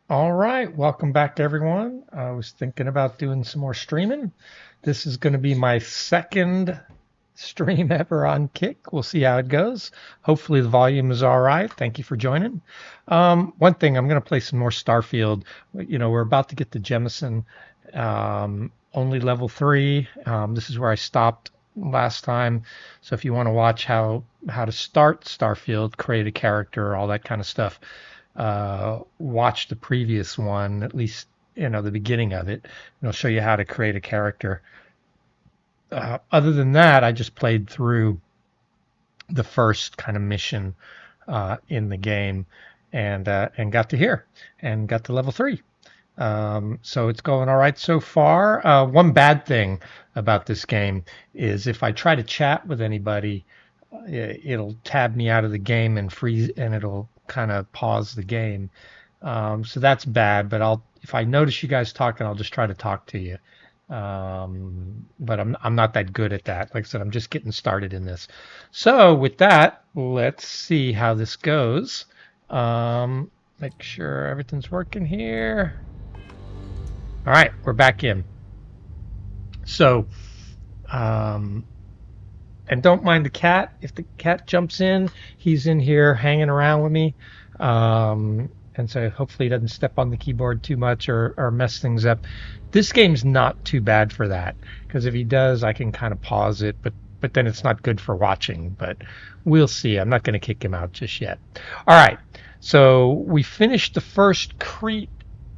All right, welcome back everyone. I was thinking about doing some more streaming. This is going to be my second stream ever on Kick. We'll see how it goes. Hopefully the volume is all right. Thank you for joining. One thing, I'm going to play some more Starfield. We're about to get to Jameson, only level 3. This is where I stopped last time. So if you want to watch how to start Starfield, create a character, all that kind of stuff, watch the previous one, at least the beginning of it. And it'll show you how to create a character. Other than that, I just played through the first kind of mission in the game, and got to here and got to level 3. So it's going all right so far. One bad thing about this game is if I try to chat with anybody, it'll tab me out of the game and freeze, and it'll kind of pause the game. So that's bad. But if I notice you guys talking, I'll just try to talk to you. But I'm not that good at that. Like I said, I'm just getting started in this. So with that, let's see how this goes. Make sure everything's working here. All right, we're back in. So, and don't mind the cat. If the cat jumps in, he's in here hanging around with me. And so hopefully he doesn't step on the keyboard too much or mess things up. This game's not too bad for that, because if he does, I can kind of pause it, but then it's not good for watching. But we'll see. I'm not going to kick him out just yet. All right, so we finished the first Crete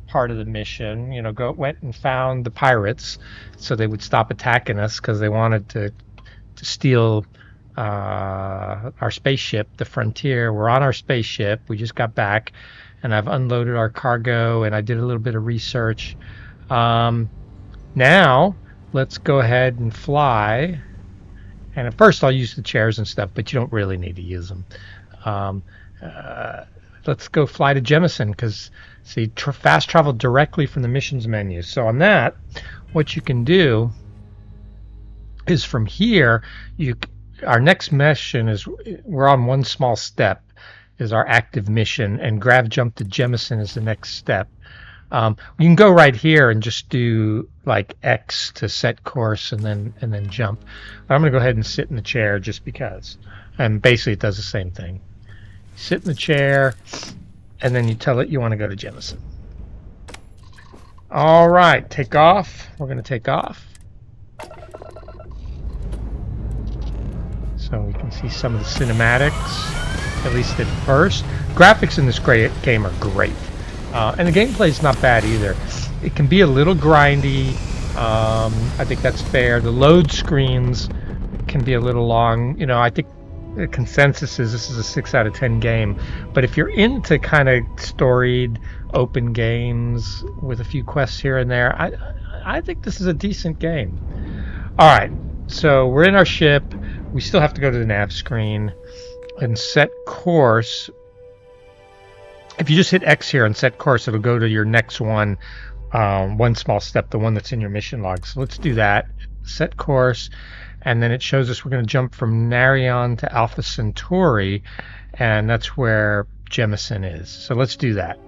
part of the mission. Went and found the pirates so they would stop attacking us, because they wanted to steal our spaceship, the Frontier. We're on our spaceship. We just got back, and I've unloaded our cargo, and I did a little bit of research. Now, let's go ahead and fly. And at first, I'll use the chairs and stuff, but you don't really need to use them. Um, let's go fly to Jameson, because, see, fast travel directly from the missions menu. So on that, what you can do is from here, our next mission is, we're on one small step, is our active mission, and grav jump to Jameson is the next step. You can go right here and just do like X to set course and then jump. But I'm going to go ahead and sit in the chair just because. And basically it does the same thing. Sit in the chair, and then you tell it you want to go to Jameson. All right, take off. We're going to take off. So we can see some of the cinematics, at least at first. Graphics in this game are great. And the gameplay is not bad either. It can be a little grindy. I think that's fair. The load screens can be a little long. I think the consensus is this is a 6 out of 10 game. But if you're into kind of storied open games with a few quests here and there, I think this is a decent game. All right, so we're in our ship. We still have to go to the nav screen and set course. If you just hit X here and set course, it'll go to your next one, one small step, the one that's in your mission log. So let's do that. Set course, and then it shows us we're going to jump from Narion to Alpha Centauri, and that's where Jameson is. So let's do that.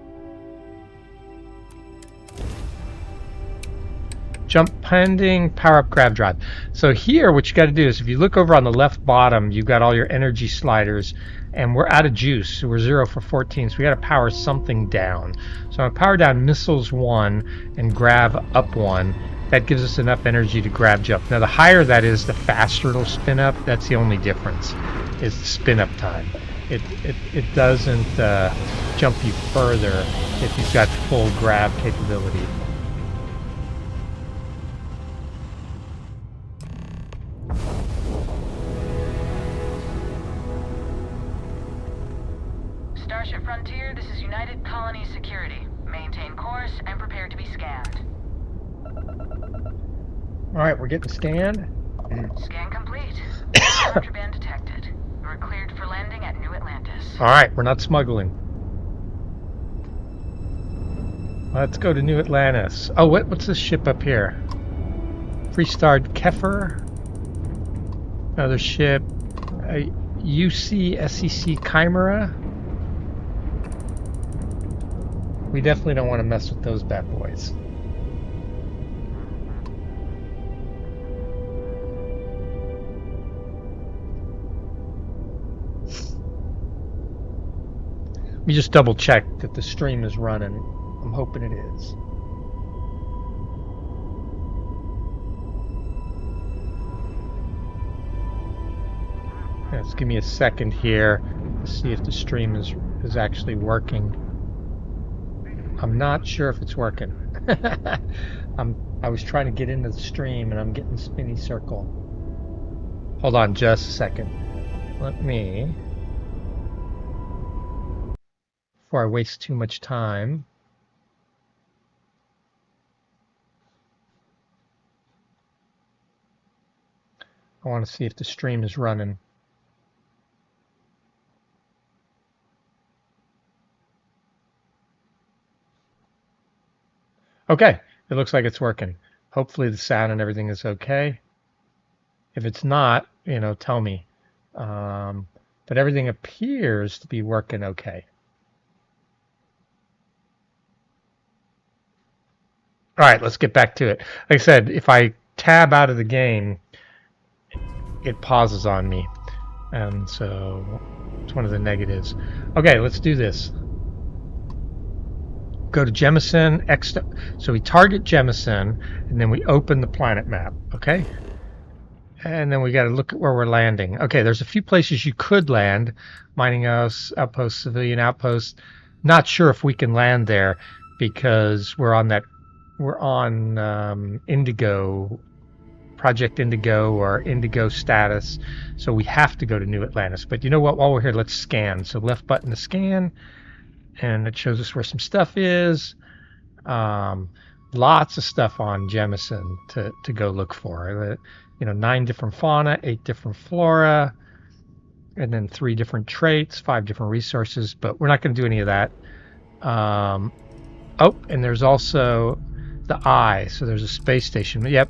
Jump pending, power up grav drive. So here what you got to do is, if you look over on the left bottom, you've got all your energy sliders, and we're out of juice. So we're 0 for 14, so we got to power something down. So I'm going to power down missiles 1 and grav up 1. That gives us enough energy to grav jump. Now the higher that is, the faster it'll spin up. That's the only difference, is the spin up time. It doesn't jump you further if you've got full grav capability. Starship Frontier, this is United Colony Security. Maintain course and prepare to be scanned. All right, we're getting scanned. Scan complete. Contraband detected. We're cleared for landing at New Atlantis. All right, we're not smuggling. Let's go to New Atlantis. Oh, what's this ship up here? Freestarred Kefir. Another ship. UC SEC Chimera. We definitely don't want to mess with those bad boys. Let me just double check that the stream is running. I'm hoping it is. Just give me a second here to see if the stream is actually working. I'm not sure if it's working. I was trying to get into the stream and I'm getting spinny circle. Hold on just a second. Let me, before I waste too much time, I want to see if the stream is running. Okay, it looks like it's working. Hopefully the sound and everything is okay. If it's not, you know, tell me. But everything appears to be working okay. All right, let's get back to it. Like I said, if I tab out of the game, it pauses on me. And so it's one of the negatives. Okay, let's do this. Go to Jameson, so we target Jameson, and then we open the planet map, okay? And then we got to look at where we're landing. Okay, there's a few places you could land. Mining house, outpost, civilian outpost. Not sure if we can land there because we're on Indigo, Project Indigo or Indigo status. So we have to go to New Atlantis. But you know what? While we're here, let's scan. So left button to scan. And it shows us where some stuff is. Lots of stuff on Jameson to go look for. You know, 9 different fauna, 8 different flora, and then 3 different traits, 5 different resources. But we're not going to do any of that. Oh, and there's also the Eye. So there's a space station. Yep,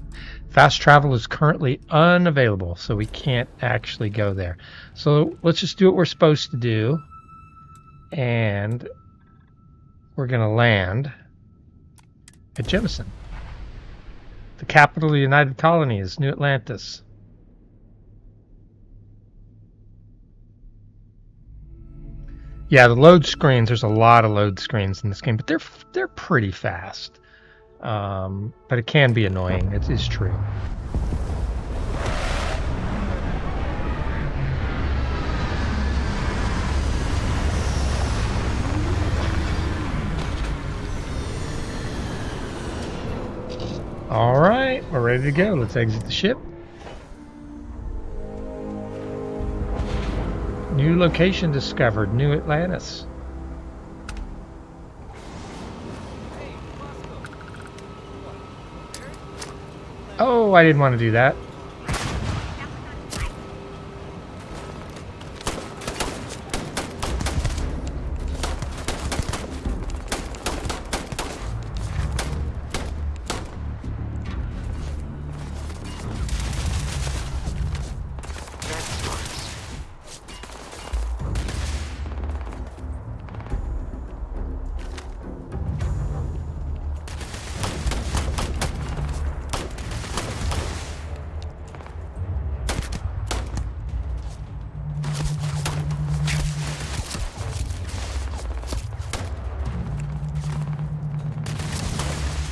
fast travel is currently unavailable, so we can't actually go there. So let's just do what we're supposed to do. And we're going to land at Jameson, the capital of the United Colonies, New Atlantis. Yeah, the load screens, there's a lot of load screens in this game, but they're pretty fast. But it can be annoying, it is true. All right, we're ready to go. Let's exit the ship. New location discovered, New Atlantis. Oh, I didn't want to do that.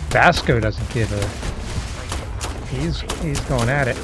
Vasco doesn't give a... He's going at it.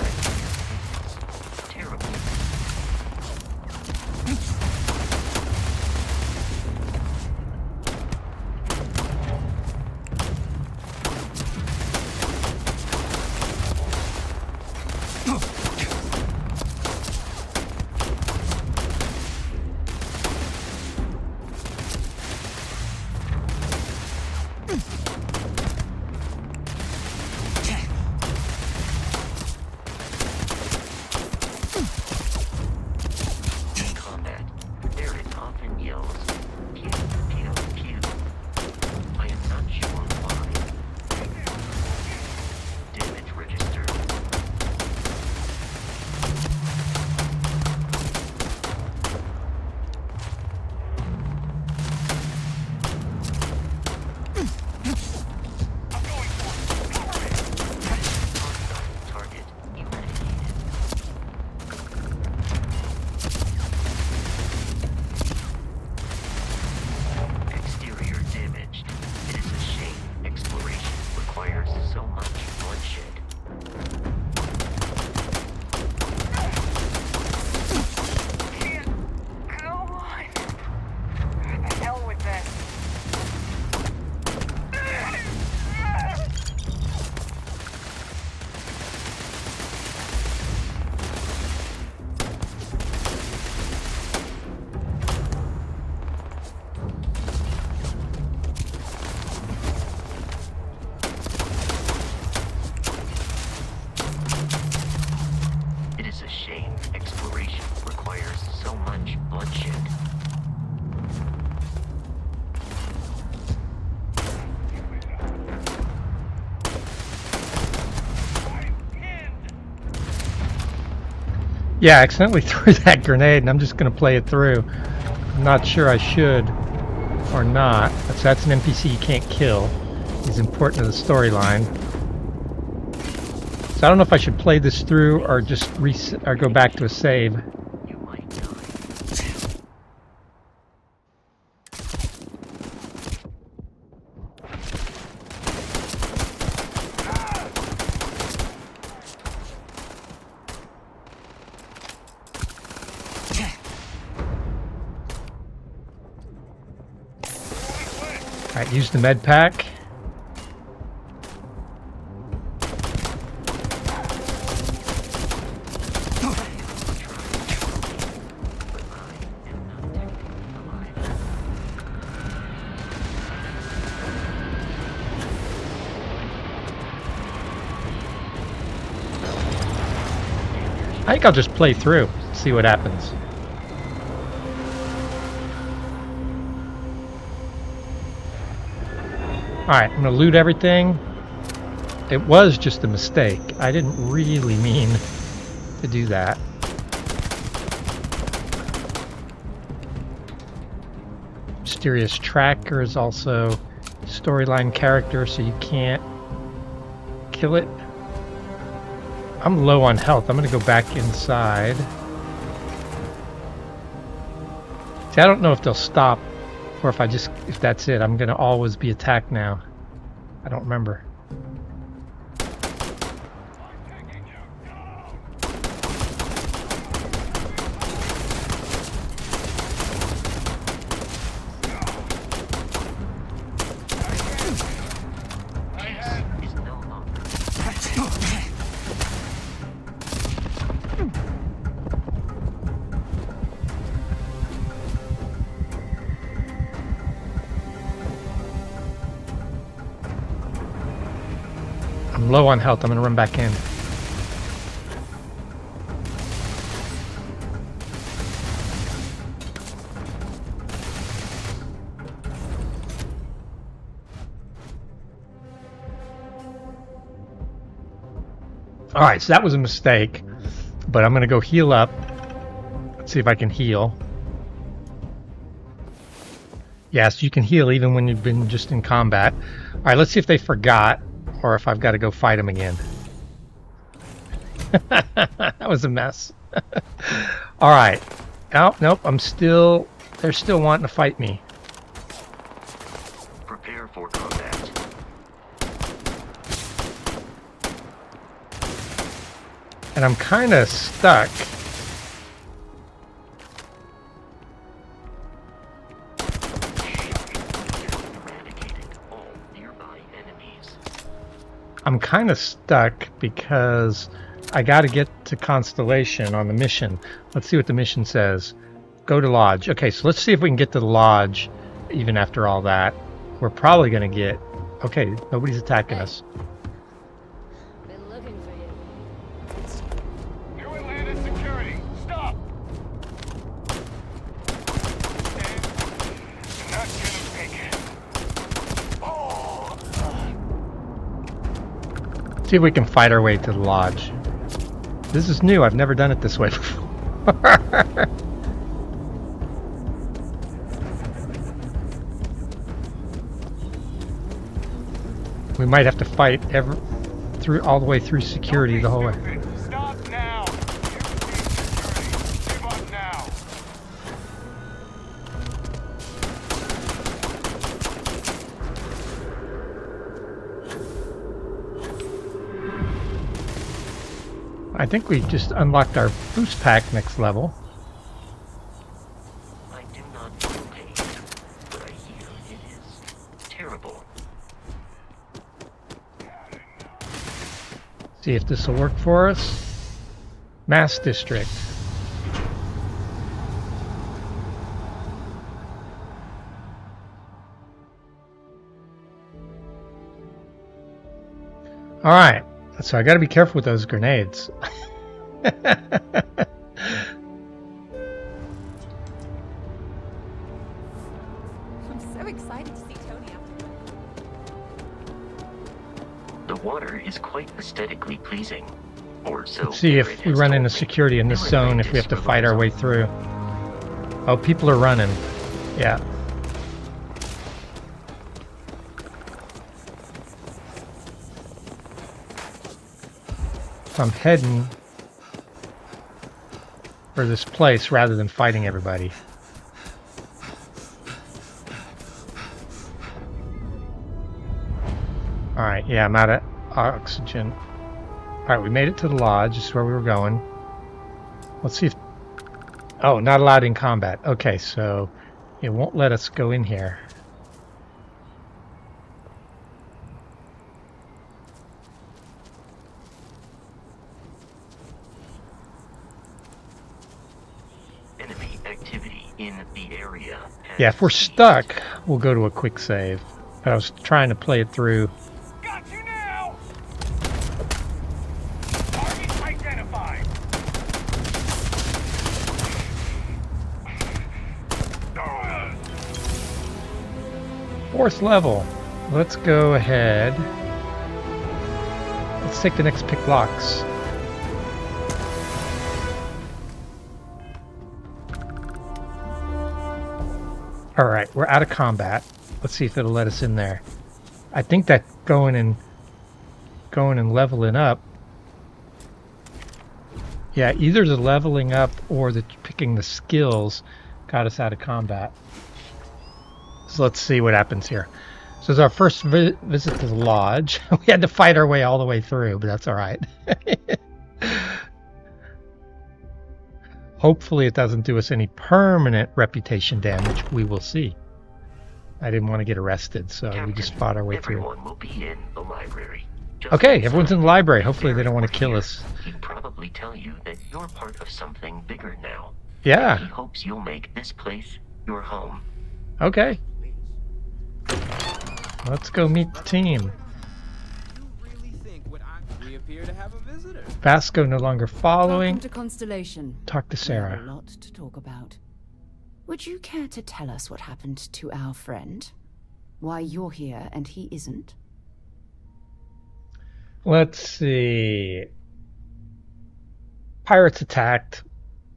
Yeah, I accidentally threw that grenade, and I'm just going to play it through. I'm not sure I should or not. So that's an NPC you can't kill. He's important to the storyline. So I don't know if I should play this through or just reset or go back to a save. Alright, use the med pack. I think I'll just play through, see what happens. Alright, I'm gonna loot everything. It was just a mistake. I didn't really mean to do that. Mysterious tracker is also storyline character, so you can't kill it. I'm low on health. I'm gonna go back inside. See, I don't know if they'll stop or if that's it. I'm gonna always be attacked now. I don't remember. I'm low on health. I'm gonna run back in. Alright, so that was a mistake. But I'm gonna go heal up. Let's see if I can heal. Yes, you can heal even when you've been just in combat. Alright, let's see if they forgot. Or if I've got to go fight him again. That was a mess. Alright. Oh, nope, they're still wanting to fight me. Prepare for combat. And I'm kind of stuck. I'm kind of stuck because I got to get to Constellation on the mission. Let's see what the mission says. Go to Lodge. Okay, so let's see if we can get to the Lodge even after all that. We're probably going to get... Okay, nobody's attacking us. Been looking for you. New Atlantis security, stop! Not gonna make it. Oh! See if we can fight our way to the Lodge. This is new. I've never done it this way before. We might have to fight all the way through security the whole way. Stop now! Give up now! I think we just unlocked our boost pack next level. I do not feel pain, but I hear it is terrible. See if this will work for us. Mass District. All right. So I got to be careful with those grenades. I'm so excited to see Tony after. The water is quite aesthetically pleasing. Or so Let's see if Garrett we has run told into me. security in this Your zone, if we have to apprentice fight our way relies on- through. Oh, people are running. Yeah. So I'm heading for this place rather than fighting everybody. Alright, yeah, I'm out of oxygen. Alright, we made it to the lodge. This is where we were going. Let's see if... Oh, not allowed in combat. Okay, so it won't let us go in here. Enemy activity in the area. Yeah, if we're stuck, we'll go to a quick save. But I was trying to play it through. Got you now! Target identified! Fourth level. Let's go ahead. Let's take the next pick locks. Alright, we're out of combat. Let's see if it'll let us in there. I think that going and leveling up. Yeah, either the leveling up or the picking the skills got us out of combat. So let's see what happens here. So it's our first visit to the lodge. We had to fight our way all the way through, but that's all right. Hopefully it doesn't do us any permanent reputation damage. We will see. I didn't want to get arrested, so we just fought our way through. Everyone will be in the library. Just Okay, inside. everyone's in the library. Hopefully they Garrett don't want to were kill here. us. He'd probably tell you that you're part of something bigger now. He Yeah, hopes you'll make this place your home. okay. Let's go meet the team. You really think we appear to have a visitor? Vasco no longer following. Welcome to Constellation. Talk to We have Sarah. a lot to talk about. Would you care to tell us what happened to our friend? Why you're here and he isn't? Let's see. Pirates attacked.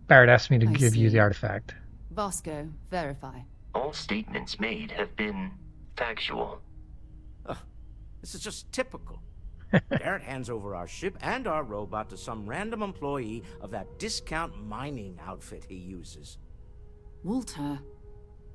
Barrett asked me to I give you see. the artifact. Vasco, verify. All statements made have been factual. This is just typical. Garrett hands over our ship and our robot to some random employee of that discount mining outfit he uses. Walter,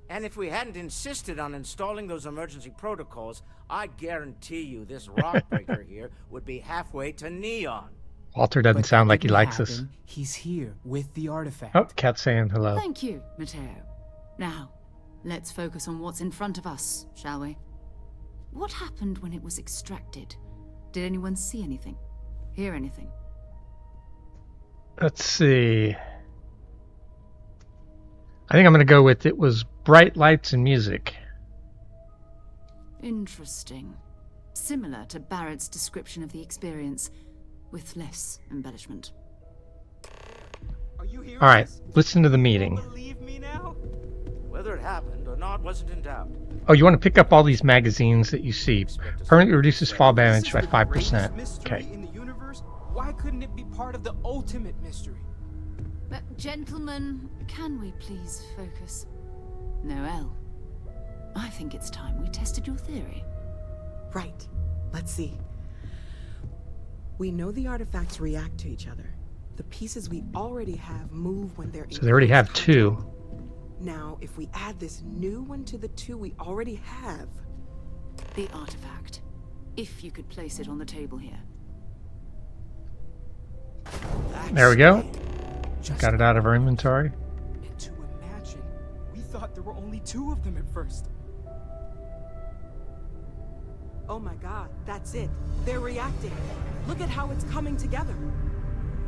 And if we hadn't insisted on installing those emergency protocols, I guarantee you this rock breaker here would be halfway to Neon. Walter doesn't But sound that like he didn't likes us. happen. He's here with the artifact. Oh, Cat's saying hello. thank you, Matteo. Now, let's focus on what's in front of us, shall we? What happened when it was extracted? Did anyone see anything? Hear anything? Let's see. I think I'm going to go with it was bright lights and music. Interesting. Similar to Barrett's description of the experience, with less embellishment. Are you hearing All right, this? listen to the You meeting. believe me now? Whether it happened or not wasn't in doubt. Oh, you want to pick up all these magazines that you see. Permanently reduces fall damage by This is the 5%. greatest mystery Okay. in the universe. Why couldn't it be part of the ultimate mystery? But, gentlemen, can we please focus? Noel, I think it's time we tested your theory. Right. Let's see. We know the artifacts react to each other. The pieces we already have move when they're in So they already close have two. contact. Now, if we add this new one to the two we already have, The artifact. If you could place it on the table here. There we go. Just Got it out of our inventory. And to imagine, we thought there were only 2 of them at first. oh my god, that's it. They're reacting. Look at how it's coming together.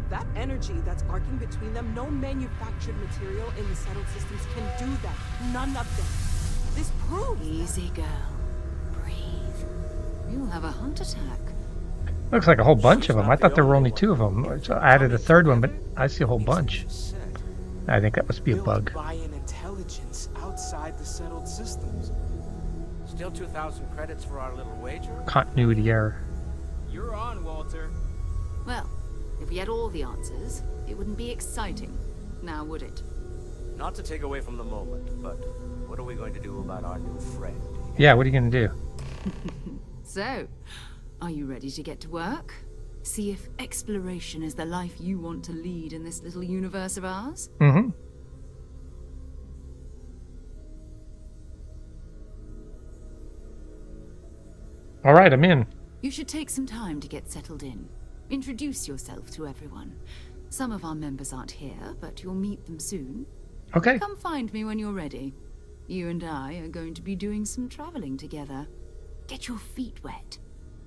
That energy that's arcing between them, no manufactured material in the settled systems can do that. None of them. This proves Easy, girl. Breathe. You'll have a heart attack. Looks like a whole bunch of them. I thought there were only 2 of them. So I added a third one, but I see a whole bunch. I think that must be a Built bug. by an intelligence outside the settled systems. Still 2,000 credits for our little wager? Continuity error. You're on, Walter. Well, If we had all the answers, it wouldn't be exciting, now would it? Not to take away from the moment, but what are we going to do about our new friend? Yeah, what are you going to do? So, are you ready to get to work? See if exploration is the life you want to lead in this little universe of ours? Mm-hmm. All right, I'm in. You should take some time to get settled in. Introduce yourself to everyone. Some of our members aren't here, but you'll meet them soon. Okay. Come find me when you're ready. You and I are going to be doing some traveling together. Get your feet wet.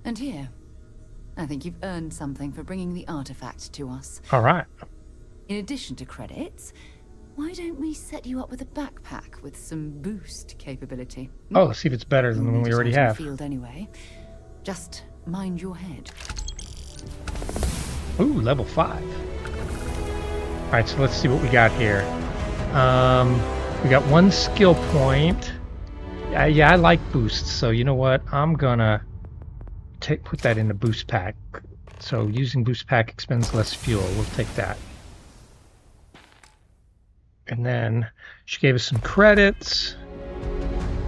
And here, I think you've earned something for bringing the artifact to us. All right. In addition to credits, why don't we set you up with a backpack with some boost capability? Oh, let's see if it's better than the one we already have. Field anyway. Just mind your head. Ooh, level 5. All right, so let's see what we got here. We got 1 skill point. Yeah, I like boosts, so you know what? I'm gonna put that in the boost pack. So using boost pack expends less fuel. We'll take that. And then she gave us some credits,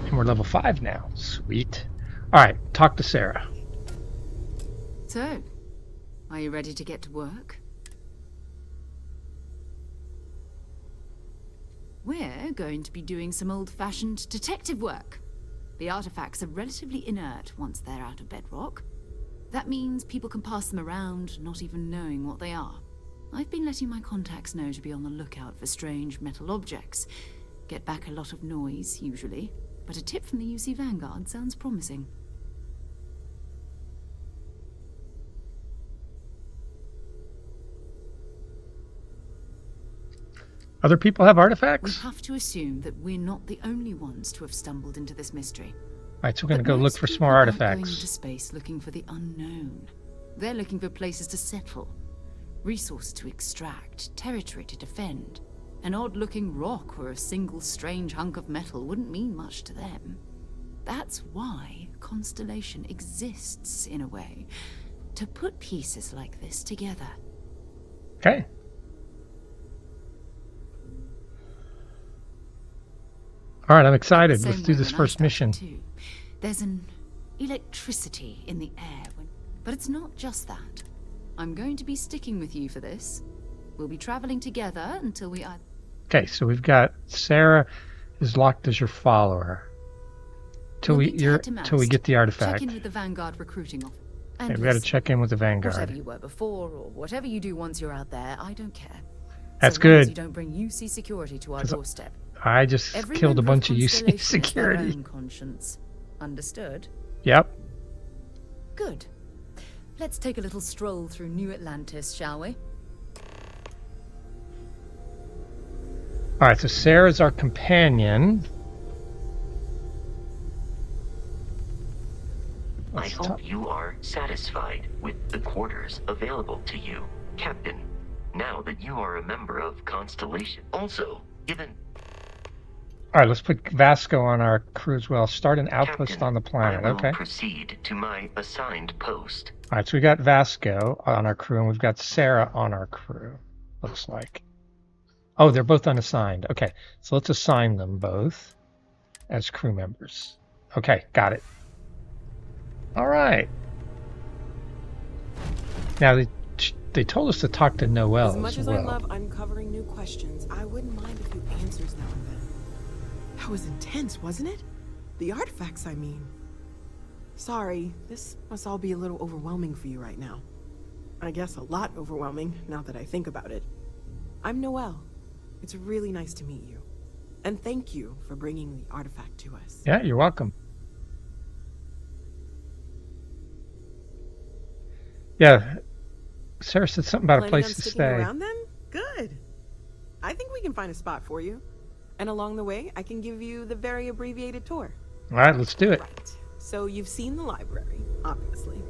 and we're level 5 now. Sweet. All right, talk to Sarah. So, are you ready to get to work? We're going to be doing some old-fashioned detective work. The artifacts are relatively inert once they're out of bedrock. That means people can pass them around, not even knowing what they are. I've been letting my contacts know to be on the lookout for strange metal objects. Get back a lot of noise, usually, but a tip from the UC Vanguard sounds promising. Other people have artifacts? We have to assume that we're not the only ones to have stumbled into this mystery. All right, so we're going to go But look most for some people more aren't artifacts. Going into space looking for the unknown. They're looking for places to settle, resources to extract, territory to defend. An odd-looking rock or a single strange hunk of metal wouldn't mean much to them. That's why Constellation exists, in a way, to put pieces like this together. Okay. All right, I'm excited. Let's do this first mission. Too. There's an electricity in the air, but it's not just that. I'm going to be sticking with you for this. We'll be traveling together until we are... Okay, so we've got Sarah is locked as your follower. Till we get the artifact. Check in with the Vanguard recruiting office. Okay, we got to check in with the Vanguard. Whatever you were before, or whatever you do once you're out there, I don't care. That's so long as good. you don't bring UC security to our doorstep. I just killed a bunch of UC Constellation security. has their own conscience. Understood? Yep. Good. Let's take a little stroll through New Atlantis, shall we? All right, so Sarah's our companion. I hope you are satisfied with the quarters available to you, Captain, now that you are a member of Constellation. Also, given... All right, let's put Vasco on our crew as well. Start an outpost Captain, on the planet, I will okay? proceed to my assigned post. All right, so we got Vasco on our crew, and we've got Sarah on our crew, looks like. Oh, they're both unassigned. Okay, so let's assign them both as crew members. Okay, got it. All right. Now, they told us to talk to Noelle As much as well. I love uncovering new questions, I wouldn't mind a few answers now and then. That was intense, wasn't it? The artifacts, I mean. Sorry, this must all be a little overwhelming for you right now. I guess a lot overwhelming, now that I think about it. I'm Noelle. It's really nice to meet you. And thank you for bringing the artifact to us. Yeah, you're welcome. Yeah, Sarah said something about a Planning place on to sticking stay. around then? Good. I think we can find a spot for you. And along the way, I can give you the very abbreviated tour. All right, let's do it. Right. So you've seen the library, obviously.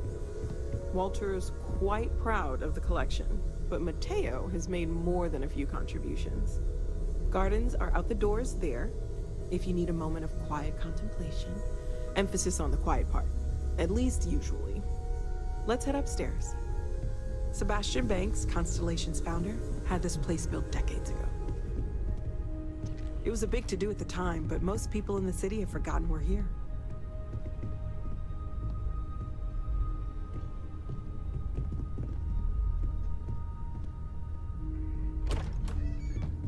Walter's quite proud of the collection, but Mateo has made more than a few contributions. Gardens are out the doors there, if you need a moment of quiet contemplation. Emphasis on the quiet part, at least usually. Let's head upstairs. Sebastian Banks, Constellation's founder, had this place built decades ago. It was a big to-do at the time, but most people in the city have forgotten we're here.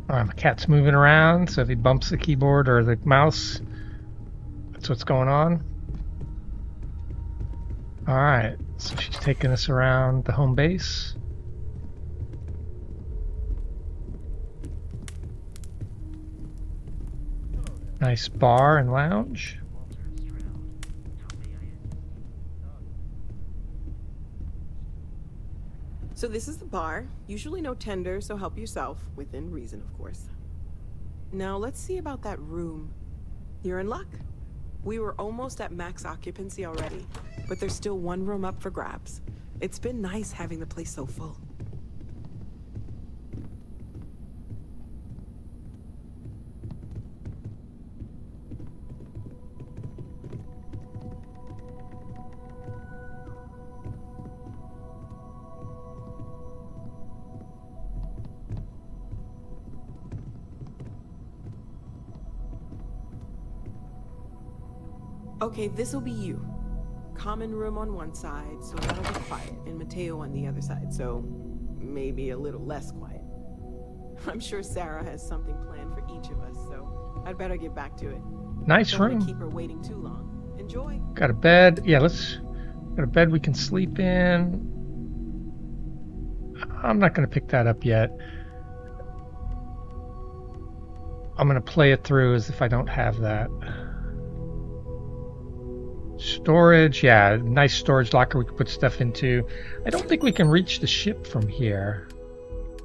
My cat's moving around, so if he bumps the keyboard or the mouse, that's what's going on. Alright, so she's taking us around the home base. Nice bar and lounge. So this is the bar. Usually no tender, so help yourself. Within reason, of course. Now let's see about that room. You're in luck. We were almost at max occupancy already, but there's still one room up for grabs. It's been nice having the place so full. Okay, this'll be you. Common room on one side, so that'll be quiet, and Mateo on the other side, so maybe a little less quiet. I'm sure Sarah has something planned for each of us, so I'd better get back to it. Nice Don't want room. to keep her waiting too long. Enjoy. Got a bed. Yeah, got a bed we can sleep in. I'm not going to pick that up yet. I'm going to play it through as if I don't have that. Storage, yeah, nice storage locker we can put stuff into. I don't think we can reach the ship from here.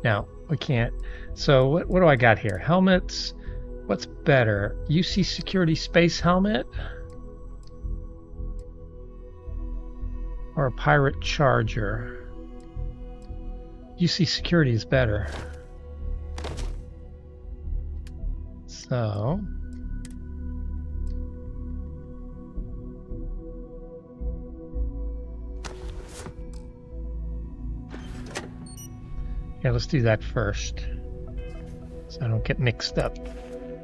No, we can't. So what do I got here? Helmets. What's better? UC Security Space Helmet? Or a Pirate Charger? UC Security is better. So... yeah, let's do that first, so I don't get mixed up.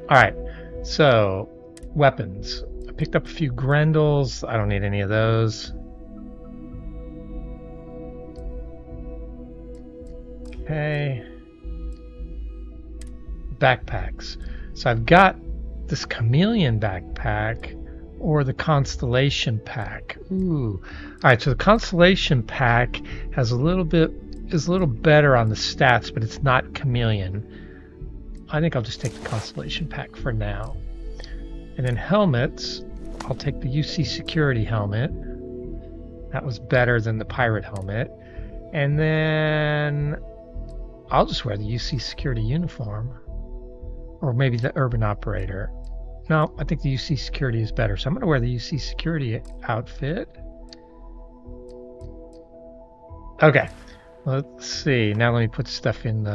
Alright, so, weapons. I picked up a few Grendels. I don't need any of those. Okay. Backpacks. So I've got this Chameleon backpack or the Constellation pack. Ooh. Alright, so the Constellation pack has is a little better on the stats, but it's not Chameleon. I think I'll just take the Constellation pack for now. And then helmets, I'll take the UC Security helmet. That was better than the Pirate helmet. And then I'll just wear the UC Security uniform. Or maybe the Urban Operator. No, I think the UC Security is better. So I'm going to wear the UC Security outfit. Okay. Let's see. Now let me put stuff in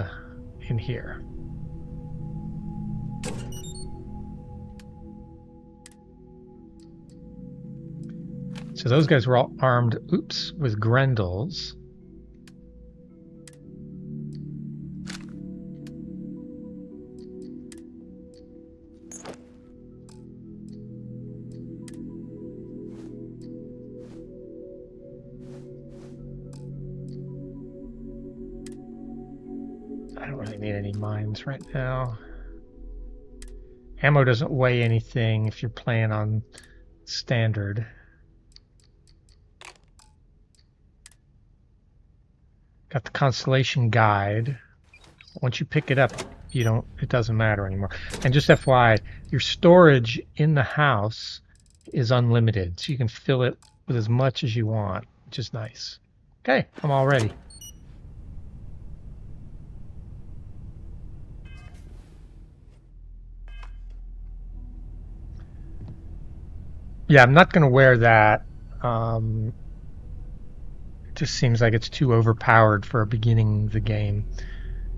here. So those guys were all armed, with Grendels. I don't really need any mines right now. Ammo doesn't weigh anything if you're playing on standard. Got the Constellation Guide. Once you pick it up, it doesn't matter anymore. And just FYI, your storage in the house is unlimited, so you can fill it with as much as you want, which is nice. Okay, I'm all ready. Yeah, I'm not going to wear that. It just seems like it's too overpowered for beginning the game.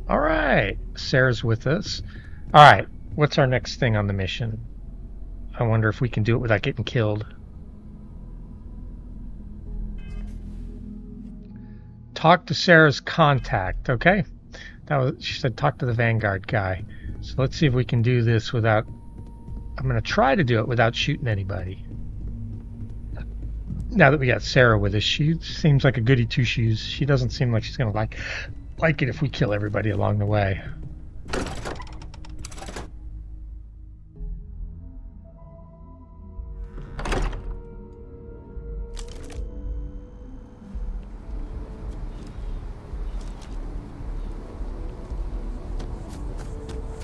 All right, Sarah's with us. All right, what's our next thing on the mission? I wonder if we can do it without getting killed. talk to Sarah's contact, okay? She said talk to the Vanguard guy. So let's see if we can do this without... I'm going to try to do it without shooting anybody. Now that we got Sarah with us, she seems like a goody two-shoes. She doesn't seem like she's going to like it if we kill everybody along the way.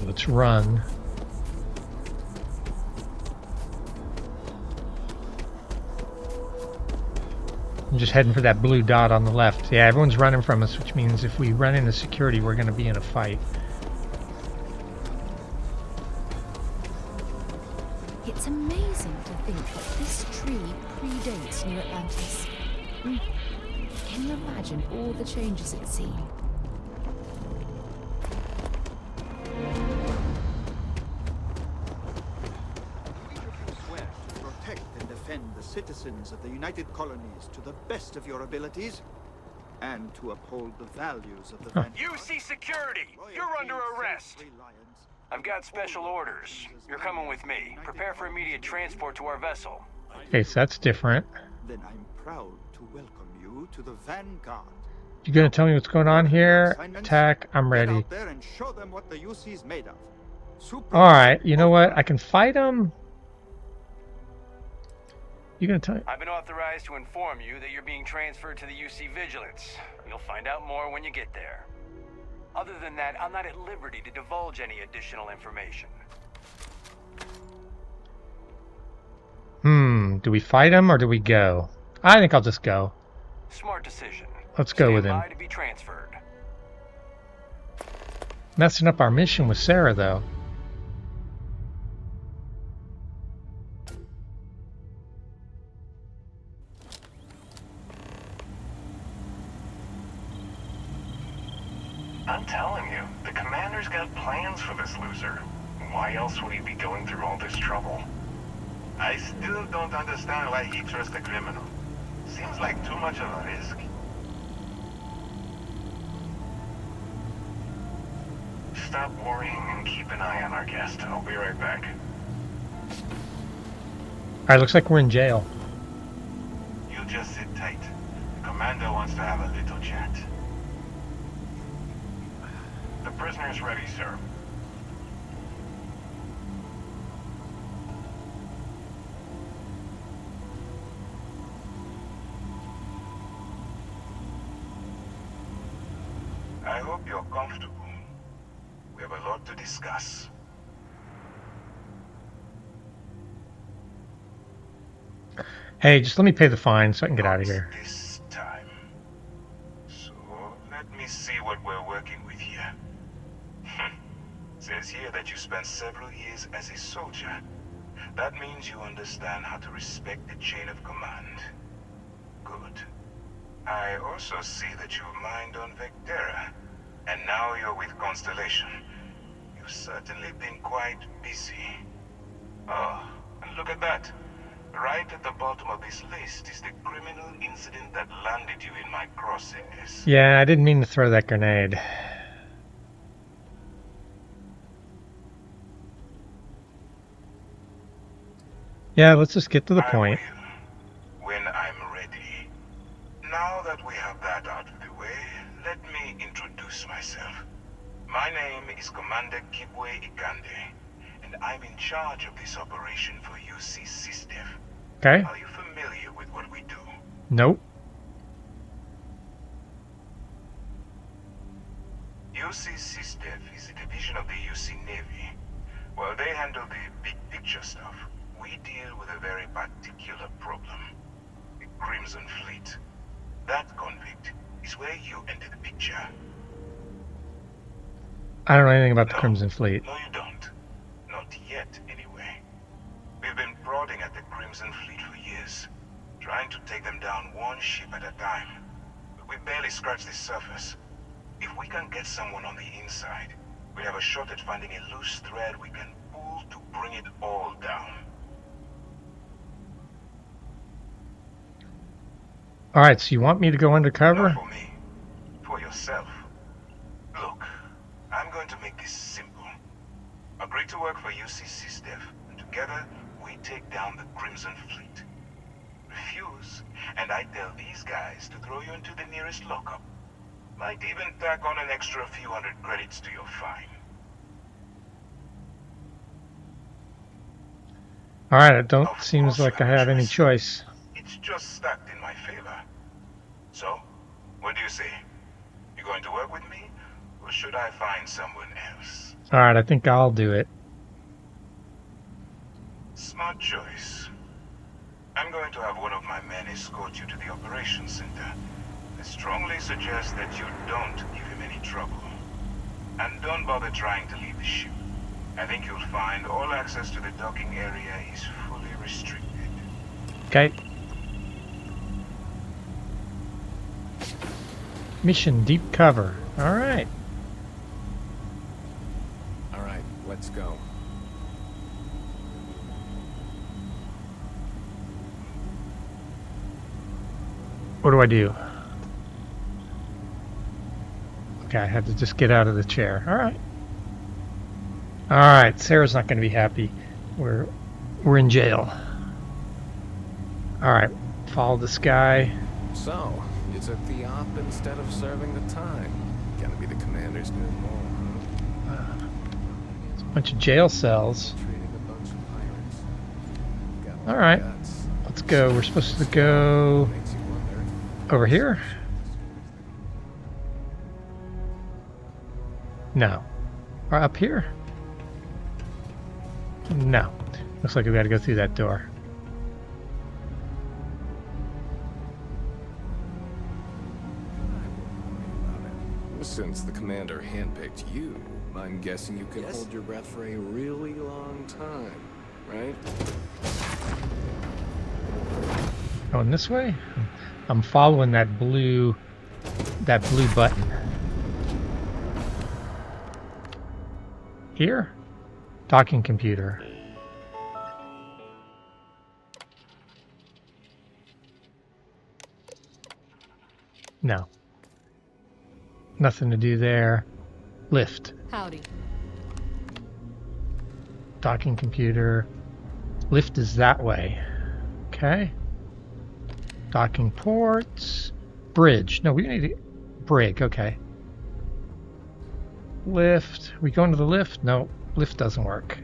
Let's run. I'm just heading for that blue dot on the left. Yeah, everyone's running from us, which means if we run into security, we're going to be in a fight. It's amazing to think that this tree predates New Atlantis. Can you imagine all the changes it's seen? The citizens of the United Colonies to the best of your abilities, and to uphold the values of the Vanguard. UC security! You're under arrest! I've got special orders. You're coming with me. Prepare for immediate transport to our vessel. Okay, so that's different. Then I'm proud to welcome you to the Vanguard. You gonna tell me what's going on here? Attack, I'm Get ready. out there and show them what the UC's made of. Alright, you know what? I can fight them. You gonna tell me? I've been authorized to inform you that you're being transferred to the UC Vigilance. You'll find out more when you get there. Other than that, I'm not at liberty to divulge any additional information. Do we fight him or do we go? I think I'll just go. Smart decision. Let's go with him. Stand by to be transferred. Messing up our mission with Sarah, though. I'm telling you, the commander's got plans for this loser. Why else would he be going through all this trouble? I still don't understand why he trusts a criminal. Seems like too much of a risk. Stop worrying and keep an eye on our guest. I'll be right back. Alright, looks like we're in jail. You just sit tight. The commander wants to have a little chat. The prisoner's ready, sir. I hope you're comfortable. We have a lot to discuss. Hey, just let me pay the fine so I can get out of here. This time. So, let me see what we're working with here. Says here that you spent several years as a soldier. That means you understand how to respect the chain of command. Good. I also see that you've mined on Vectera, and now you're with Constellation. You've certainly been quite busy. Oh, and look at that. Right at the bottom of this list is the criminal incident that landed you in my crosshairs. Yeah, I didn't mean to throw that grenade. Yeah, let's just get to the point. When I'm ready. Now that we have that out of the way, let me introduce myself. My name is Commander Kibwe Ikande, and I'm in charge of this operation for UC SysDef. Okay. Are you familiar with what we do? Nope. UC SysDef is a division of the UC Navy. While they handle the big picture stuff, we deal with a very particular problem. The Crimson Fleet. That convict is where you enter the picture. I don't know anything about the Crimson Fleet. No, you don't. Not yet, anyway. We've been prodding at the Crimson Fleet for years, trying to take them down one ship at a time. But we barely scratched the surface. If we can get someone on the inside, we have a shot at finding a loose thread we can pull to bring it all down. Alright, so you want me to go undercover? Not for me. yourself. Look, I'm going to make this simple. Agree to work for UCC Steph, and together we take down the Crimson Fleet. Refuse, and I tell these guys to throw you into the nearest lockup. Might even tack on an extra few hundred credits to your fine. All right, it don't seems like I have any choice. It's just stacked in my favor. So, what do you say? You going to work with me, or should I find someone else? All right, I think I'll do it. Smart choice. I'm going to have one of my men escort you to the operations center. I strongly suggest that you don't give him any trouble. And don't bother trying to leave the ship. I think you'll find all access to the docking area is fully restricted. Okay. Mission deep cover. All right. All right, let's go. What do I do? Okay, I had to just get out of the chair. All right. All right, Sarah's not going to be happy. We're in jail. All right, follow this guy. So, you took the op instead of serving the time. Gonna be the commander's new role, huh? It's a bunch of jail cells. All right, let's go. We're supposed to go over here. No. Or up here? No. Looks like we got to go through that door. Since the commander handpicked you, I'm guessing you can hold your breath for a really long time, right? Going this way? I'm following that blue button. Here? Docking computer. No. Nothing to do there. Lift. Howdy. Docking computer. Lift is that way. Okay. Docking ports. Bridge. No, we need to... Brig, okay. Lift. We going to the lift? No, lift doesn't work.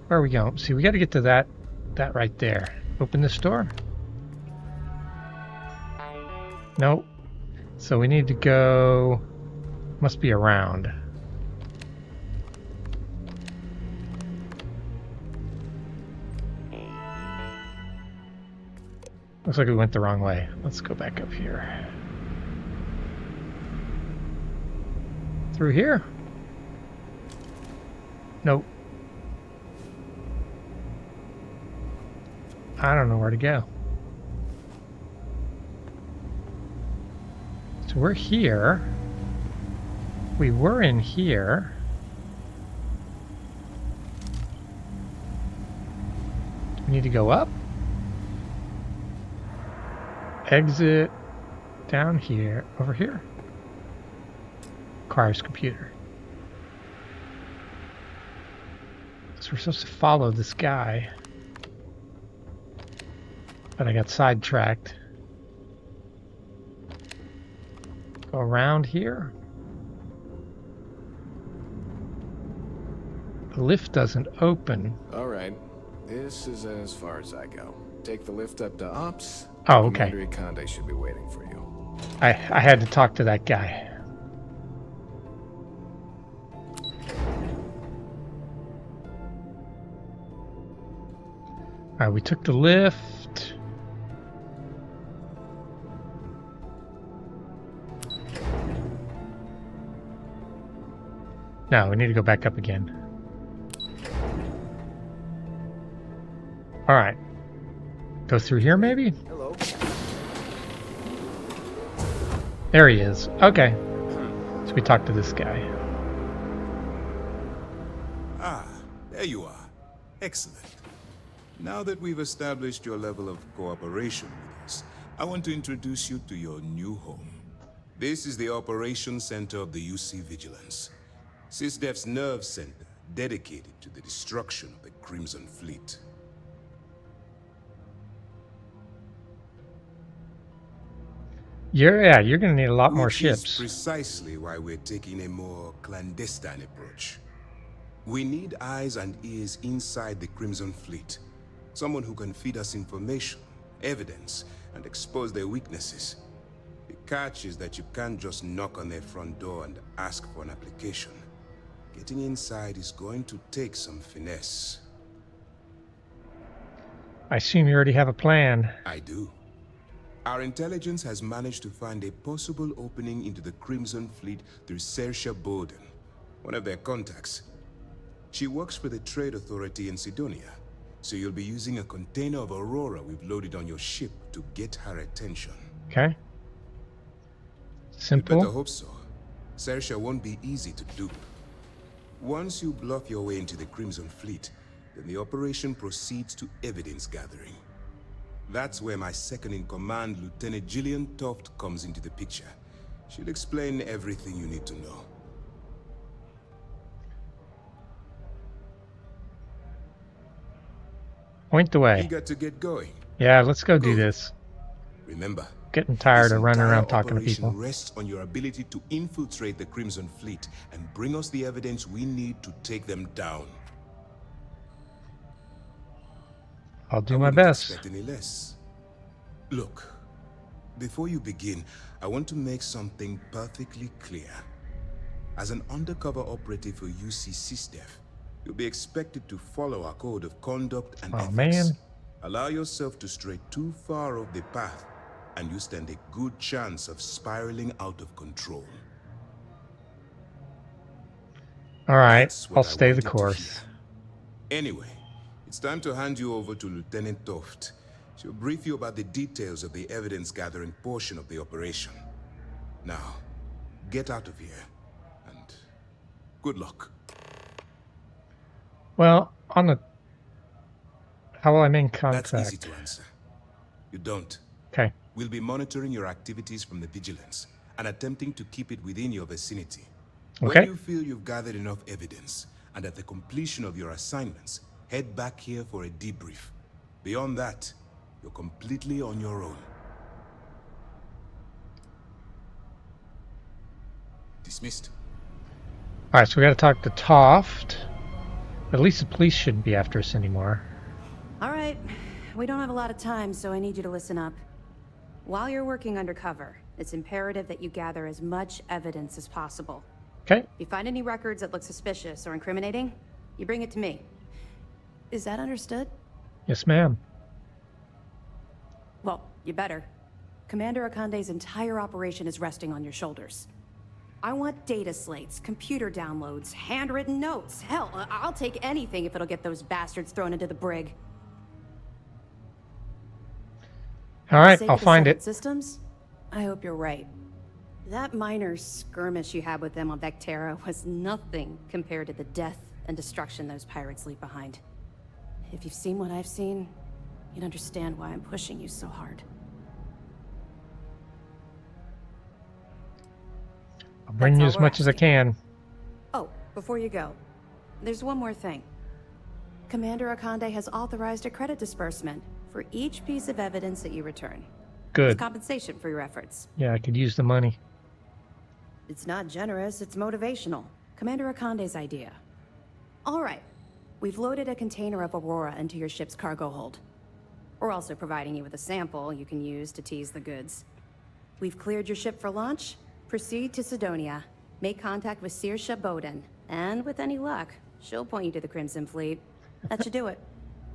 Where are we going? See, we got to get to that right there. Open this door? Nope. So we need to go... Must be around. Looks like we went the wrong way. Let's go back up here. Through here? Nope. I don't know where to go. So we're here. We were in here. We need to go up. Exit down here, over here. Requires computer. So we're supposed to follow this guy. But I got sidetracked. Go around here. The lift doesn't open. All right. This is as far as I go. Take the lift up to Ops. Oh, okay. Commander Ikonde should be waiting for you. I had to talk to that guy. All right, we took the lift. No, we need to go back up again. All right. Go through here, maybe? Hello. There he is. Okay. So we talked to this guy. Ah, there you are. Excellent. Now that we've established your level of cooperation with us, I want to introduce you to your new home. This is the operations center of the UC Vigilance. SysDef's nerve center, dedicated to the destruction of the Crimson Fleet. You're gonna need a lot more Which is ships. precisely why we're taking a more clandestine approach. We need eyes and ears inside the Crimson Fleet. Someone who can feed us information, evidence, and expose their weaknesses. The catch is that you can't just knock on their front door and ask for an application. Getting inside is going to take some finesse. I assume you already have a plan. I do. Our intelligence has managed to find a possible opening into the Crimson Fleet through Saoirse Bowden, one of their contacts. She works for the Trade Authority in Sidonia, so you'll be using a container of Aurora we've loaded on your ship to get her attention. Okay. You better Simple. hope so. Saoirse won't be easy to dupe. Once you bluff your way into the Crimson Fleet, then the operation proceeds to evidence gathering. That's where my second-in-command, Lieutenant Gillian Toft, comes into the picture. She'll explain everything you need to know. Point the way. Eager to get going? Yeah, let's go do this. Remember, Getting tired this of running entire around talking to operation people. rests on your ability to infiltrate the Crimson Fleet and bring us the evidence we need to take them down. I'll do I my wouldn't best. expect any less. Look, before you begin, I want to make something perfectly clear. As an undercover operative for UC SysDef, you'll be expected to follow our code of conduct and ethics. Man. Allow yourself to stray too far off the path, and you stand a good chance of spiraling out of control. All right, That's what I'll I stay the wanted to course. hear. Anyway, it's time to hand you over to Lieutenant Toft. She'll brief you about the details of the evidence-gathering portion of the operation. Now, get out of here, and good luck. Well, on the... How will I make contact? That's easy to answer. You don't. Okay. We'll be monitoring your activities from the Vigilance and attempting to keep it within your vicinity. Okay. When you feel you've gathered enough evidence, and at the completion of your assignments, head back here for a debrief. Beyond that, you're completely on your own. Dismissed. All right, so we got to talk to Toft. At least the police shouldn't be after us anymore. All right, we don't have a lot of time, so I need you to listen up. While you're working undercover, it's imperative that you gather as much evidence as possible. Okay. If you find any records that look suspicious or incriminating, you bring it to me. Is that understood? Yes, ma'am. Well, you better. Commander Akande's entire operation is resting on your shoulders. I want data slates, computer downloads, handwritten notes. Hell, I'll take anything if it'll get those bastards thrown into the brig. All right, For the sake I'll of the find Senate it. Systems? I hope you're right. That minor skirmish you had with them on Vectera was nothing compared to the death and destruction those pirates leave behind. If you've seen what I've seen, you'd understand why I'm pushing you so hard. I'll bring you as much as I can. Oh, before you go, there's one more thing. Commander Akande has authorized a credit disbursement for each piece of evidence that you return. Good. It's compensation for your efforts. Yeah, I could use the money. It's not generous, it's motivational. Commander Akande's idea. All right, we've loaded a container of Aurora into your ship's cargo hold. We're also providing you with a sample you can use to tease the goods. We've cleared your ship for launch. Proceed to Sidonia. Make contact with Saoirse Bowden. And with any luck, she'll point you to the Crimson Fleet. That should do it.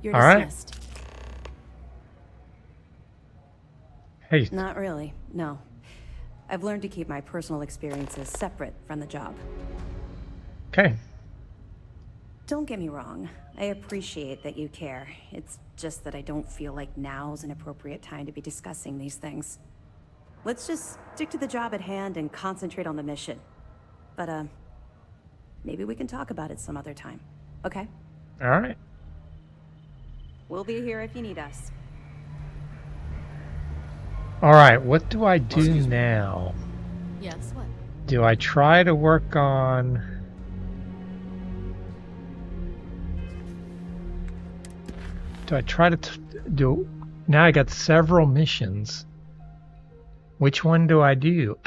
You're All right. dismissed. Hey. Not really, no. I've learned to keep my personal experiences separate from the job. Okay. Don't get me wrong. I appreciate that you care. It's just that I don't feel like now's an appropriate time to be discussing these things. Let's just stick to the job at hand and concentrate on the mission. But, maybe we can talk about it some other time, okay? All right. We'll be here if you need us. All right, what do I do now? Yes, what? Do I try to work on... Do I try to do... Now I got several missions. Which one do I do?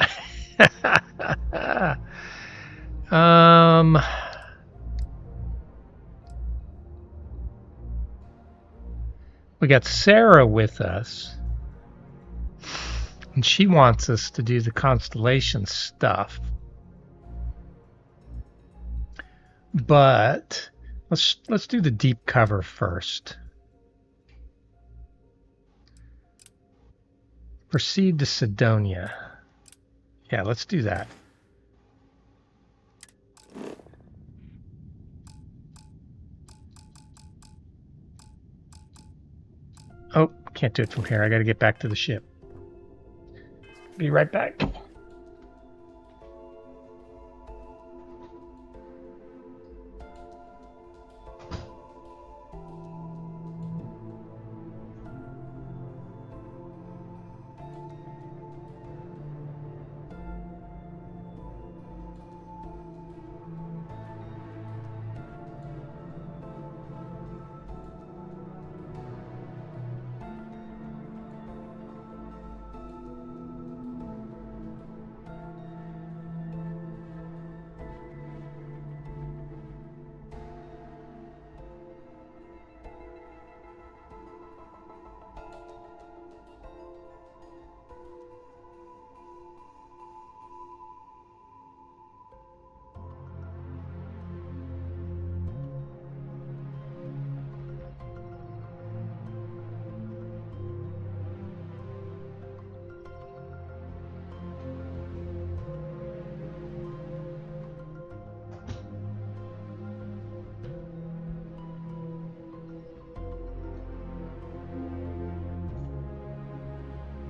We got Sarah with us. And she wants us to do the constellation stuff. But let's do the deep cover first. Proceed to Sidonia. Yeah, let's do that. Oh, can't do it from here. I gotta get back to the ship. Be right back.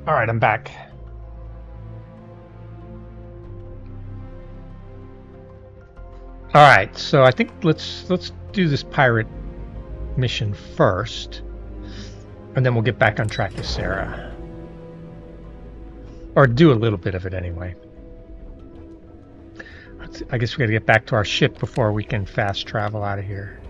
All right, I'm back. All right, so I think let's do this pirate mission first, and then we'll get back on track with Sarah, or do a little bit of it anyway. I guess we got to get back to our ship before we can fast travel out of here.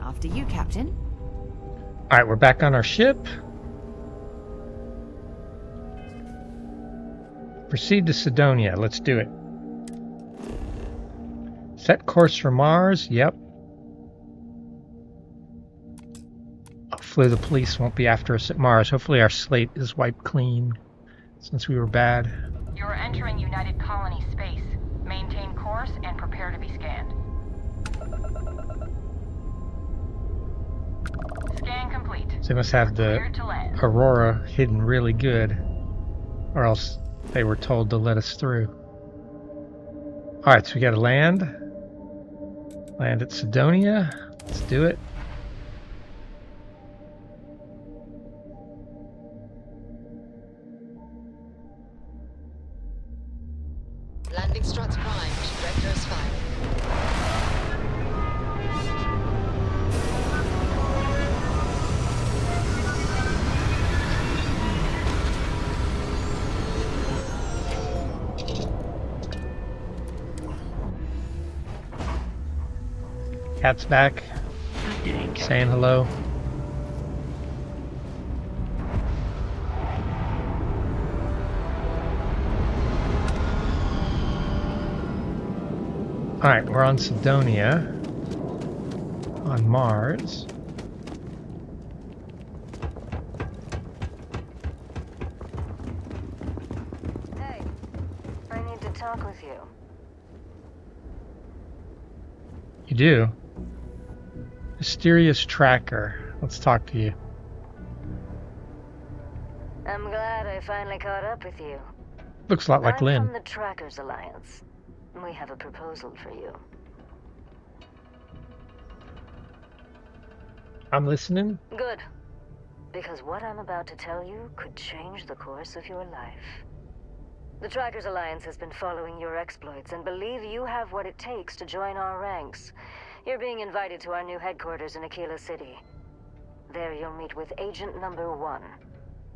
After you, Captain. All right, we're back on our ship. Proceed to Sidonia. Let's do it. Set course for Mars. Yep. Hopefully the police won't be after us at Mars. Hopefully our slate is wiped clean since we were bad. You're entering United Colony space. Maintain course and prepare to be scanned. Scan complete. So they must have the Aurora hidden really good, or else they were told to let us through. Alright, so we gotta land. Land at Sidonia. Let's do it. Landing struts primed. Directors firing. Cat's back. Saying hello. Alright, we're on Sidonia. On Mars. Hey, I need to talk with you. You do? Mysterious tracker. Let's talk to you. I'm glad I finally caught up with you. Looks a lot like I'm Lynn. from the Trackers Alliance. We have a proposal for you. I'm listening. Good. Because what I'm about to tell you could change the course of your life. The Trackers Alliance has been following your exploits and believe you have what it takes to join our ranks. You're being invited to our new headquarters in Aquila City. There you'll meet with Agent Number 1.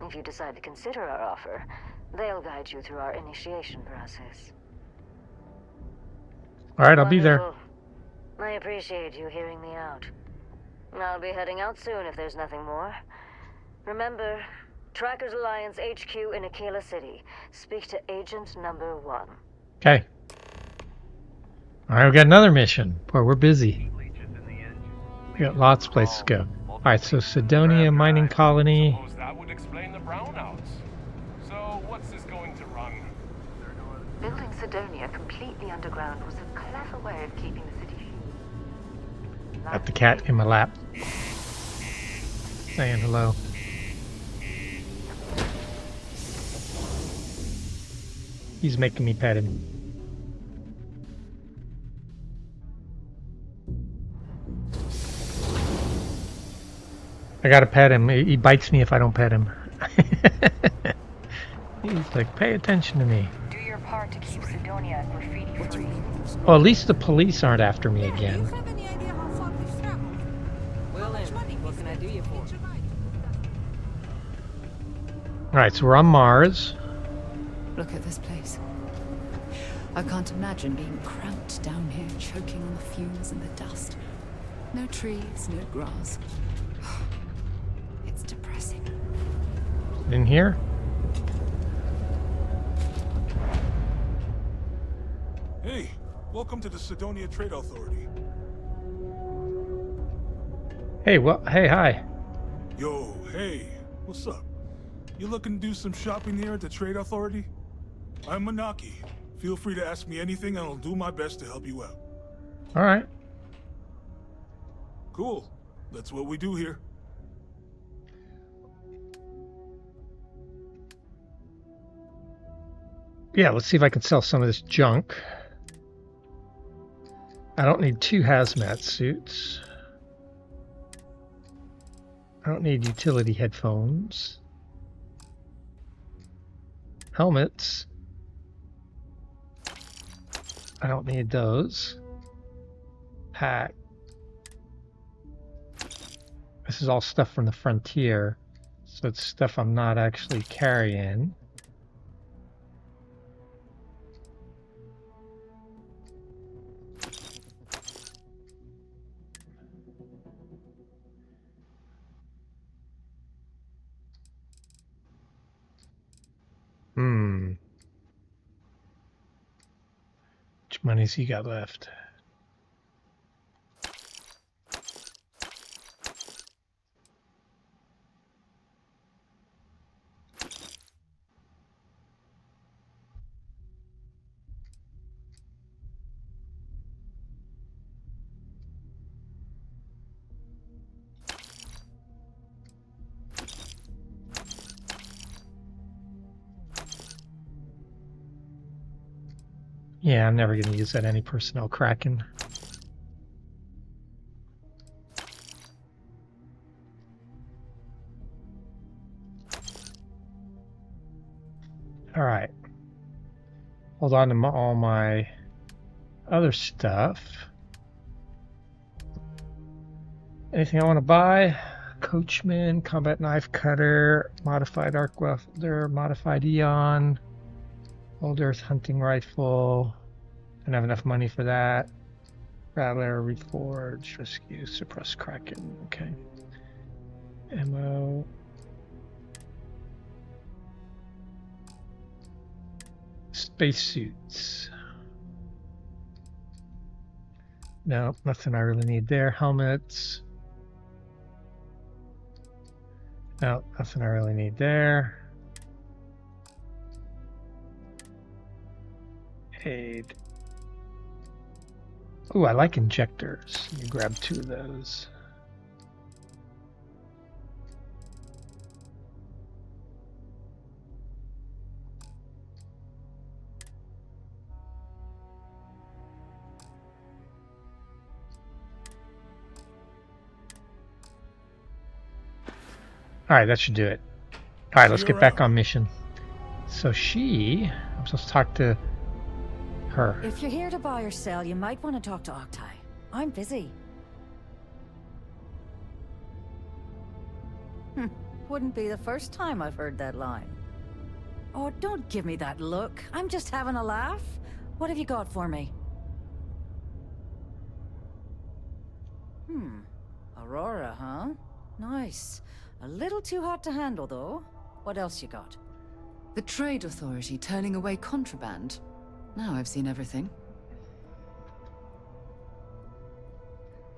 If you decide to consider our offer, they'll guide you through our initiation process. All right, I'll be there. Wonderful. I appreciate you hearing me out. I'll be heading out soon if there's nothing more. Remember, Trackers Alliance HQ in Aquila City. Speak to Agent Number 1. Okay. All right, we got another mission. Boy, we're busy. We got lots of places to go. All right, so Sidonia mining colony. Suppose that would explain the brownouts. So what's this going to run? Building Sidonia completely underground was a clever way of keeping the city. Got the cat in my lap. Saying hello. He's making me pet him. I gotta pet him. He bites me if I don't pet him. He's like, pay attention to me. Do your part to keep Sidonia graffiti-free. Well, at least the police aren't after me again. Well, what can I do you for? Alright, so we're on Mars. Look at this place. I can't imagine being cramped down here, choking on the fumes and the dust. No trees, no grass. It's depressing. In here? Hey, welcome to the Sidonia Trade Authority. Hey, well, hey, hi. Yo, hey, what's up? You looking to do some shopping here at the Trade Authority? I'm Manaki. Feel free to ask me anything and I'll do my best to help you out. Alright. Cool. That's what we do here. Yeah, let's see if I can sell some of this junk. I don't need 2 hazmat suits. I don't need utility headphones. Helmets. I don't need those. Pack. This is all stuff from the frontier, so it's stuff I'm not actually carrying. Which money's he got left? Yeah, I'm never going to use that any personnel cracking. All right. Hold on to all my other stuff. Anything I want to buy? Coachman, combat knife cutter, modified arc welder, modified Eon, old earth hunting rifle. Don't have enough money for that. Rattler, reforge, rescue, suppress kraken. Okay. Ammo. Spacesuits. No, nothing I really need there. Helmets. No, nothing I really need there. Aid. Ooh, I like injectors. Let me grab 2 of those. Alright, that should do it. Alright, let's get back on mission. So I'm supposed to talk to her. If you're here to buy or sell, you might want to talk to Octai. I'm busy. Wouldn't be the first time I've heard that line. Oh, don't give me that look. I'm just having a laugh. What have you got for me? Aurora, huh? Nice. A little too hot to handle, though. What else you got? The Trade Authority turning away contraband. Now I've seen everything.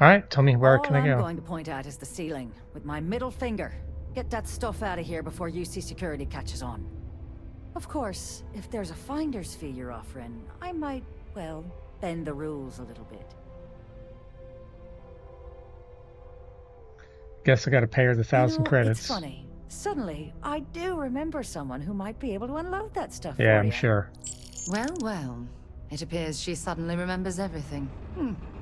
Alright, tell me where can I go? All I'm going to point at is the ceiling, with my middle finger. Get that stuff out of here before UC security catches on. Of course, if there's a finder's fee you're offering, I might, well, bend the rules a little bit. Guess I gotta pay her the 1,000 credits. It's funny. Suddenly, I do remember someone who might be able to unload that stuff Yeah, for I'm you. sure. Well, well. It appears she suddenly remembers everything.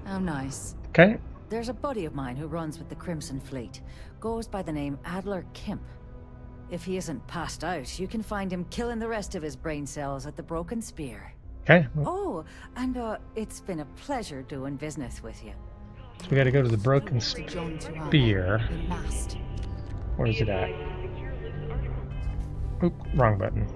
How nice. Okay. There's a buddy of mine who runs with the Crimson Fleet. Goes by the name Adler Kemp. If he isn't passed out, you can find him killing the rest of his brain cells at the Broken Spear. Okay. Oh, and it's been a pleasure doing business with you. So we gotta go to the Broken Spear. Where is it at? Oop, wrong button.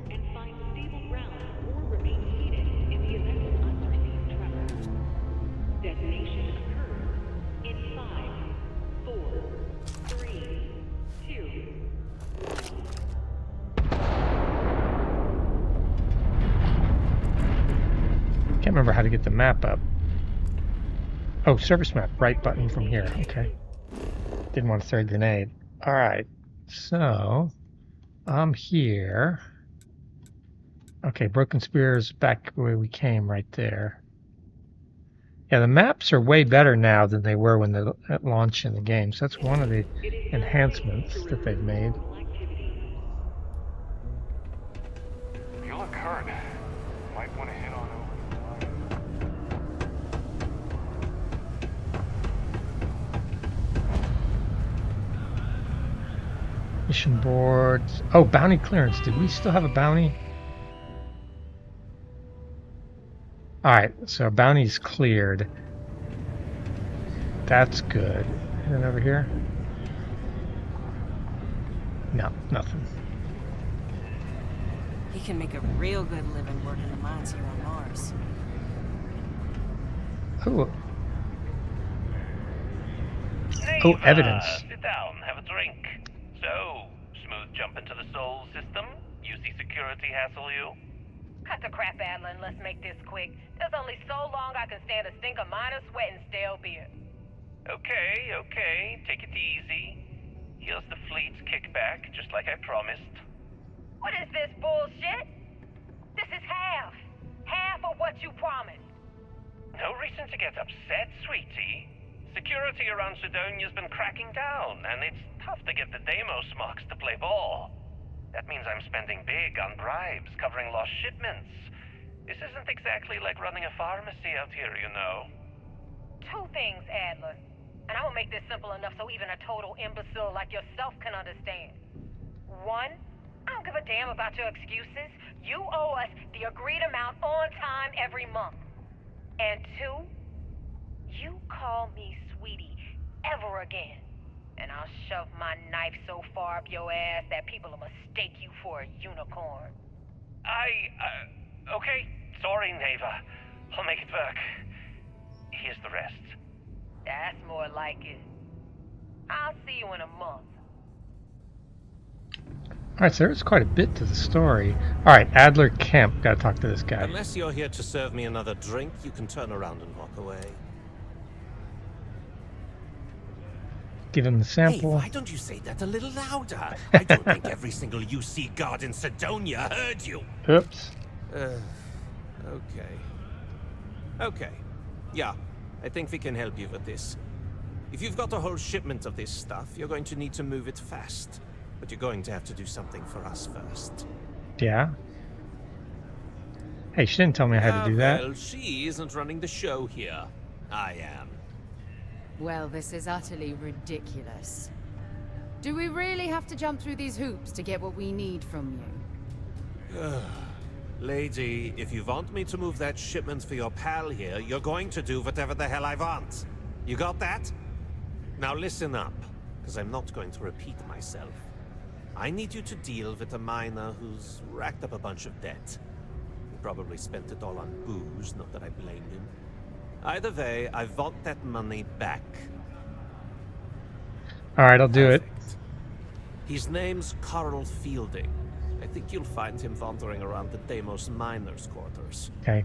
Can't remember how to get the map up. Oh, surface map, right button from here. Okay. Didn't want to throw a grenade. Alright, so I'm here. Okay, Broken Spear is back where we came, right there. Yeah, the maps are way better now than they were when they launched in the game. So that's one of the enhancements that they've made. You look hurt. Might want to head on over. Mission boards. Oh, bounty clearance. Did we still have a bounty? Alright, so bounty's cleared. That's good. And over here? No, nothing. He can make a real good living working the mines here on Mars. Oh. Oh, evidence. Sit down, have a drink. So, smooth jump into the Sol system? UC security hassle you? Cut the crap, Adler, and let's make this quick. There's only so long I can stand a stink of minor sweat and stale beer. Okay, take it easy. Here's the fleet's kickback, just like I promised. What is this bullshit? This is half of what you promised. No reason to get upset, sweetie. Security around Sidonia's been cracking down, and it's tough to get the Deimos marks to play ball. That means I'm spending big on bribes, covering lost shipments. This isn't exactly like running a pharmacy out here, you know. Two things, Adler. And I'm gonna make this simple enough so even a total imbecile like yourself can understand. One, I don't give a damn about your excuses. You owe us the agreed amount on time every month. And two, you call me sweetie ever again, and I'll shove my knife so far up your ass that people will mistake you for a unicorn. Okay. Sorry, Neva. I'll make it work. Here's the rest. That's more like it. I'll see you in a month. Alright, so there's quite a bit to the story. Alright, Adler Kemp. Gotta talk to this guy. Unless you're here to serve me another drink, you can turn around and walk away. Give him the sample. Hey, why don't you say that a little louder? I don't think every single UC guard in Sidonia heard you. Oops. Okay. Yeah, I think we can help you with this. If you've got a whole shipment of this stuff, you're going to need to move it fast. But you're going to have to do something for us first. Yeah? Hey, she didn't tell me I had to do that. Well, she isn't running the show here. I am. Well, this is utterly ridiculous. Do we really have to jump through these hoops to get what we need from you? Lady, if you want me to move that shipment for your pal here, you're going to do whatever the hell I want. You got that? Now listen up, because I'm not going to repeat myself. I need you to deal with a miner who's racked up a bunch of debt. He probably spent it all on booze, not that I blame him. Either way, I want that money back. All right, I'll do it. His name's Carl Fielding. I think you'll find him wandering around the Deimos miners' quarters. Okay.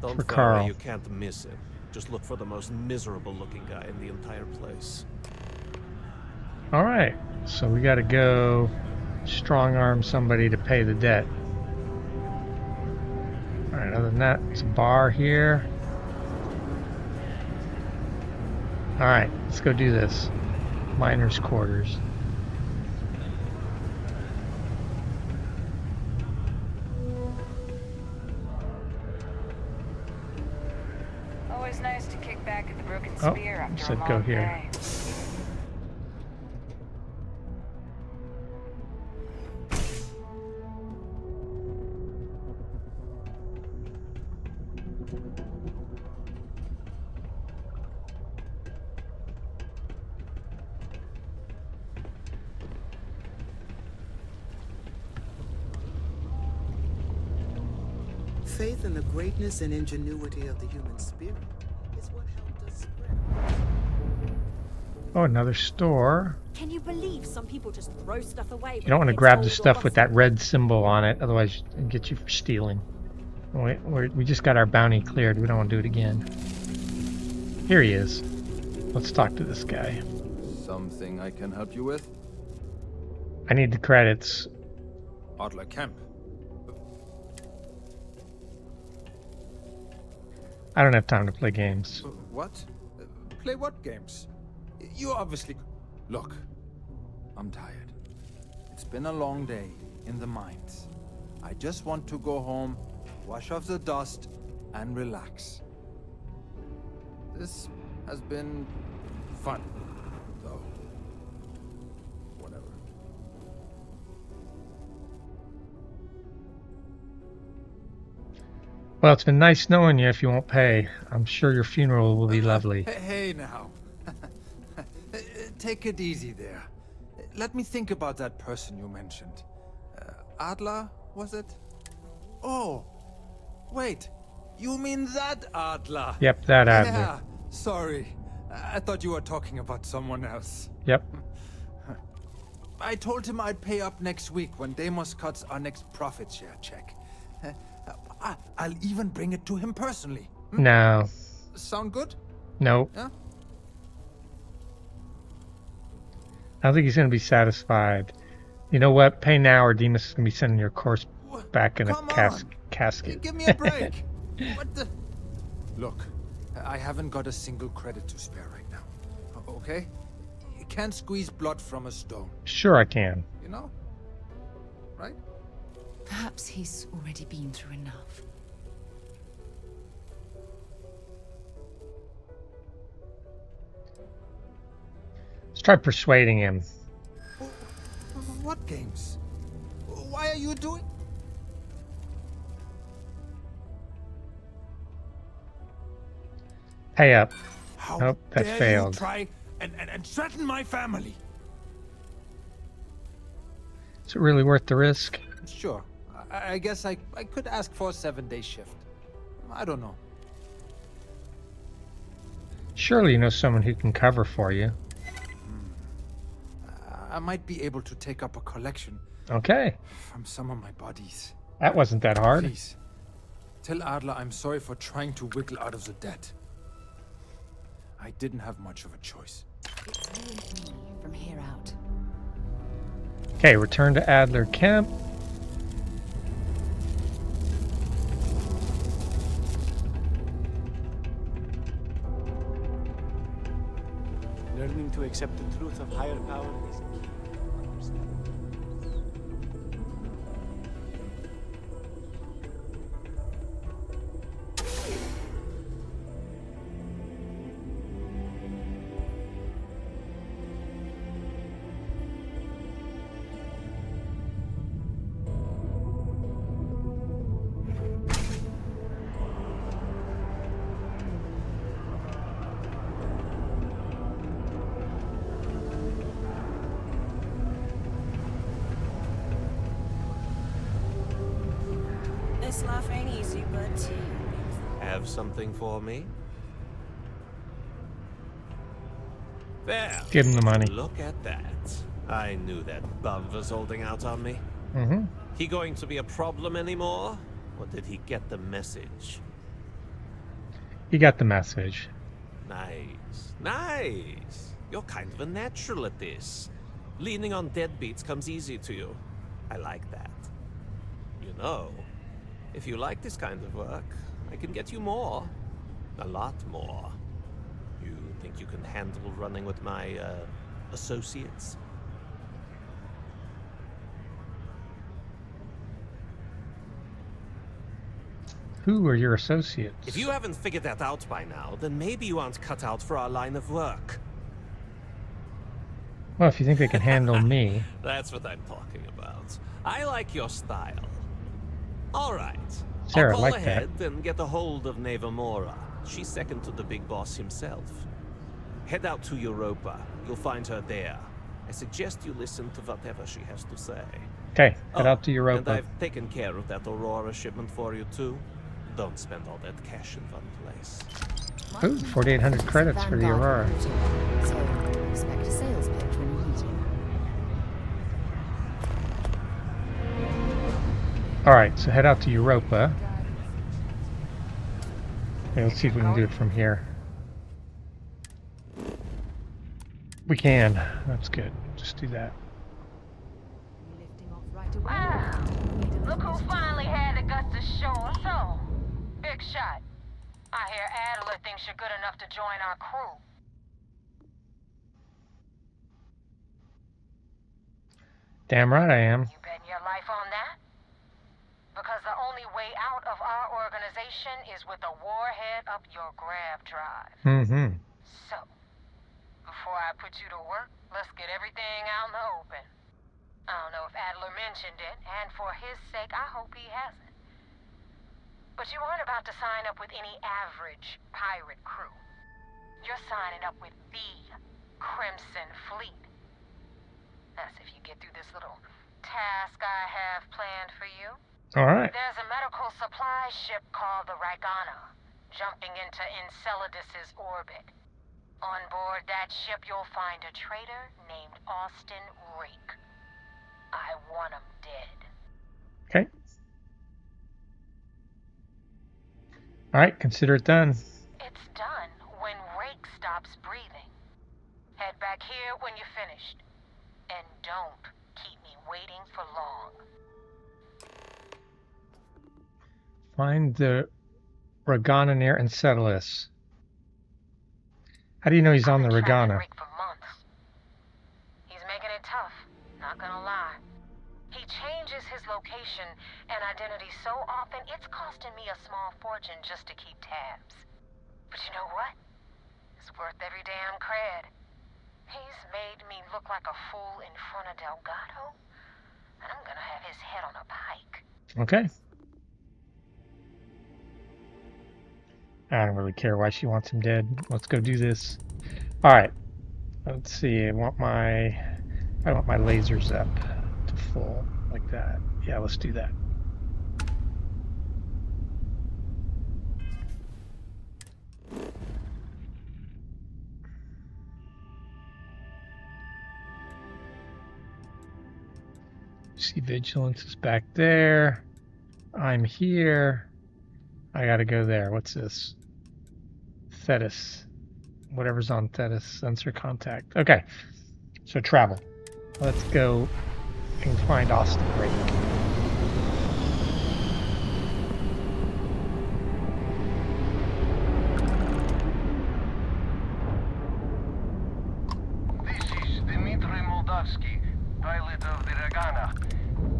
Don't For worry, Carl. you can't miss him. Just look for the most miserable-looking guy in the entire place. All right. So we got to go strong arm somebody to pay the debt. All right. Other than that, it's a bar here. All right. Let's go do this. Miners' quarters. Always nice to kick back at the Broken Oh, Spear after said a go long here. day. Faith in the greatness and ingenuity of the human spirit is what helped us spread. Oh, another store. Can you believe some people just throw stuff away? You don't want to grab the stuff with that red symbol on it, otherwise it'll get you for stealing. We just got our bounty cleared. We don't want to do it again. Here he is. Let's talk to this guy. Something I can help you with? I need the credits. Adler Camp. I don't have time to play games. What? Play what games? You obviously... Look, I'm tired. It's been a long day in the mines. I just want to go home, wash off the dust, and relax. This has been fun, though. Whatever. Well, it's been nice knowing you if you won't pay. I'm sure your funeral will be lovely. Hey now. Take it easy there. Let me think about that person you mentioned. Adler, was it? Oh, wait. You mean that Adler? Yep, that Adler. Yeah, sorry. I thought you were talking about someone else. Yep. I told him I'd pay up next week when Deimos cuts our next profit share check. I'll even bring it to him personally. No. Sound good? Nope. Yeah? I don't think he's going to be satisfied. You know what? Pay now or Demas is going to be sending your course back in a casket. Give me a break. What the? Look, I haven't got a single credit to spare right now. Okay? You can't squeeze blood from a stone. Sure I can. You know? Right? Perhaps he's already been through enough. Let's try persuading him. What games? Why are you doing? Pay up. How Nope, that dare failed. You try and threaten my family? Is it really worth the risk? Sure. I guess I could ask for a 7-day shift. I don't know. Surely you know someone who can cover for you. I might be able to take up a collection. Okay. From some of my buddies. That wasn't that hard. Please, tell Adler I'm sorry for trying to wiggle out of the debt. I didn't have much of a choice. It's you and me from here out. Okay, return to Adler Camp. Learning to accept the truth of higher power is key to understanding. Super tea. Have something for me? There. Give him the money. Look at that. I knew that bum was holding out on me. Mm-hmm. He going to be a problem anymore? Or did he get the message? He got the message. Nice. Nice. You're kind of a natural at this. Leaning on deadbeats comes easy to you. I like that. You know, if you like this kind of work, I can get you more. A lot more. You think you can handle running with my, associates? Who are your associates? If you haven't figured that out by now, then maybe you aren't cut out for our line of work. Well, if you think they can handle me. That's what I'm talking about. I like your style. All right. Sarah, I'll call like ahead and get a hold of Neva Mora. She's second to the big boss himself. Head out to Europa. You'll find her there. I suggest you listen to whatever she has to say. Okay, head out to Europa. And I've taken care of that Aurora shipment for you too. Don't spend all that cash in one place. Ooh, 4,800 credits for the Aurora. So, expect a sales pitch when you meet him. Alright, so head out to Europa. Okay, let's see if we can do it from here. We can. That's good. Just do that. Wow. Look who finally had the guts to show us home. Big shot. I hear Adler thinks you're good enough to join our crew. Damn right I am. You betting your life on that? Because the only way out of our organization is with a warhead up your grav drive. Mm-hmm. So, before I put you to work, let's get everything out in the open. I don't know if Adler mentioned it, and for his sake, I hope he hasn't. But you aren't about to sign up with any average pirate crew. You're signing up with the Crimson Fleet. That's if you get through this little task I have planned for you. Alright. There's a medical supply ship called the Ragana, jumping into Enceladus's orbit. On board that ship, you'll find a traitor named Austin Rake. I want him dead. Okay. Alright, consider it done. It's done when Rake stops breathing. Head back here when you're finished. And don't keep me waiting for long. Find the Ragana near Enceladus. How do you know he's on the Ragana? Rake for months. He's making it tough, not gonna lie. He changes his location and identity so often, it's costing me a small fortune just to keep tabs. But you know what? It's worth every damn cred. He's made me look like a fool in front of Delgado, and I'm gonna have his head on a pike. Okay. I don't really care why she wants him dead. Let's go do this. Alright. Let's see. I want my lasers up to full like that. Yeah, let's do that. See, vigilance is back there. I'm here. I gotta go there. What's this? Thetis. Whatever's on Thetis. Sensor contact. Okay. So travel. Let's go and find Austin Rake. Pilot of the Ragana.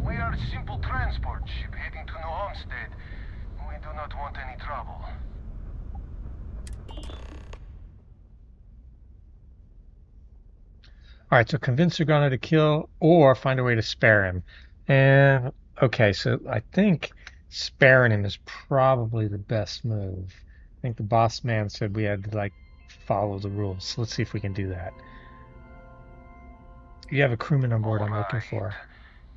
We are a simple transport ship heading to New Homestead. We do not want any trouble. Alright, so convince Ragana to kill or find a way to spare him. And, okay, so I think sparing him is probably the best move. I think the boss man said we had to, like, follow the rules. So let's see if we can do that. You have a crewman on board I'm looking for.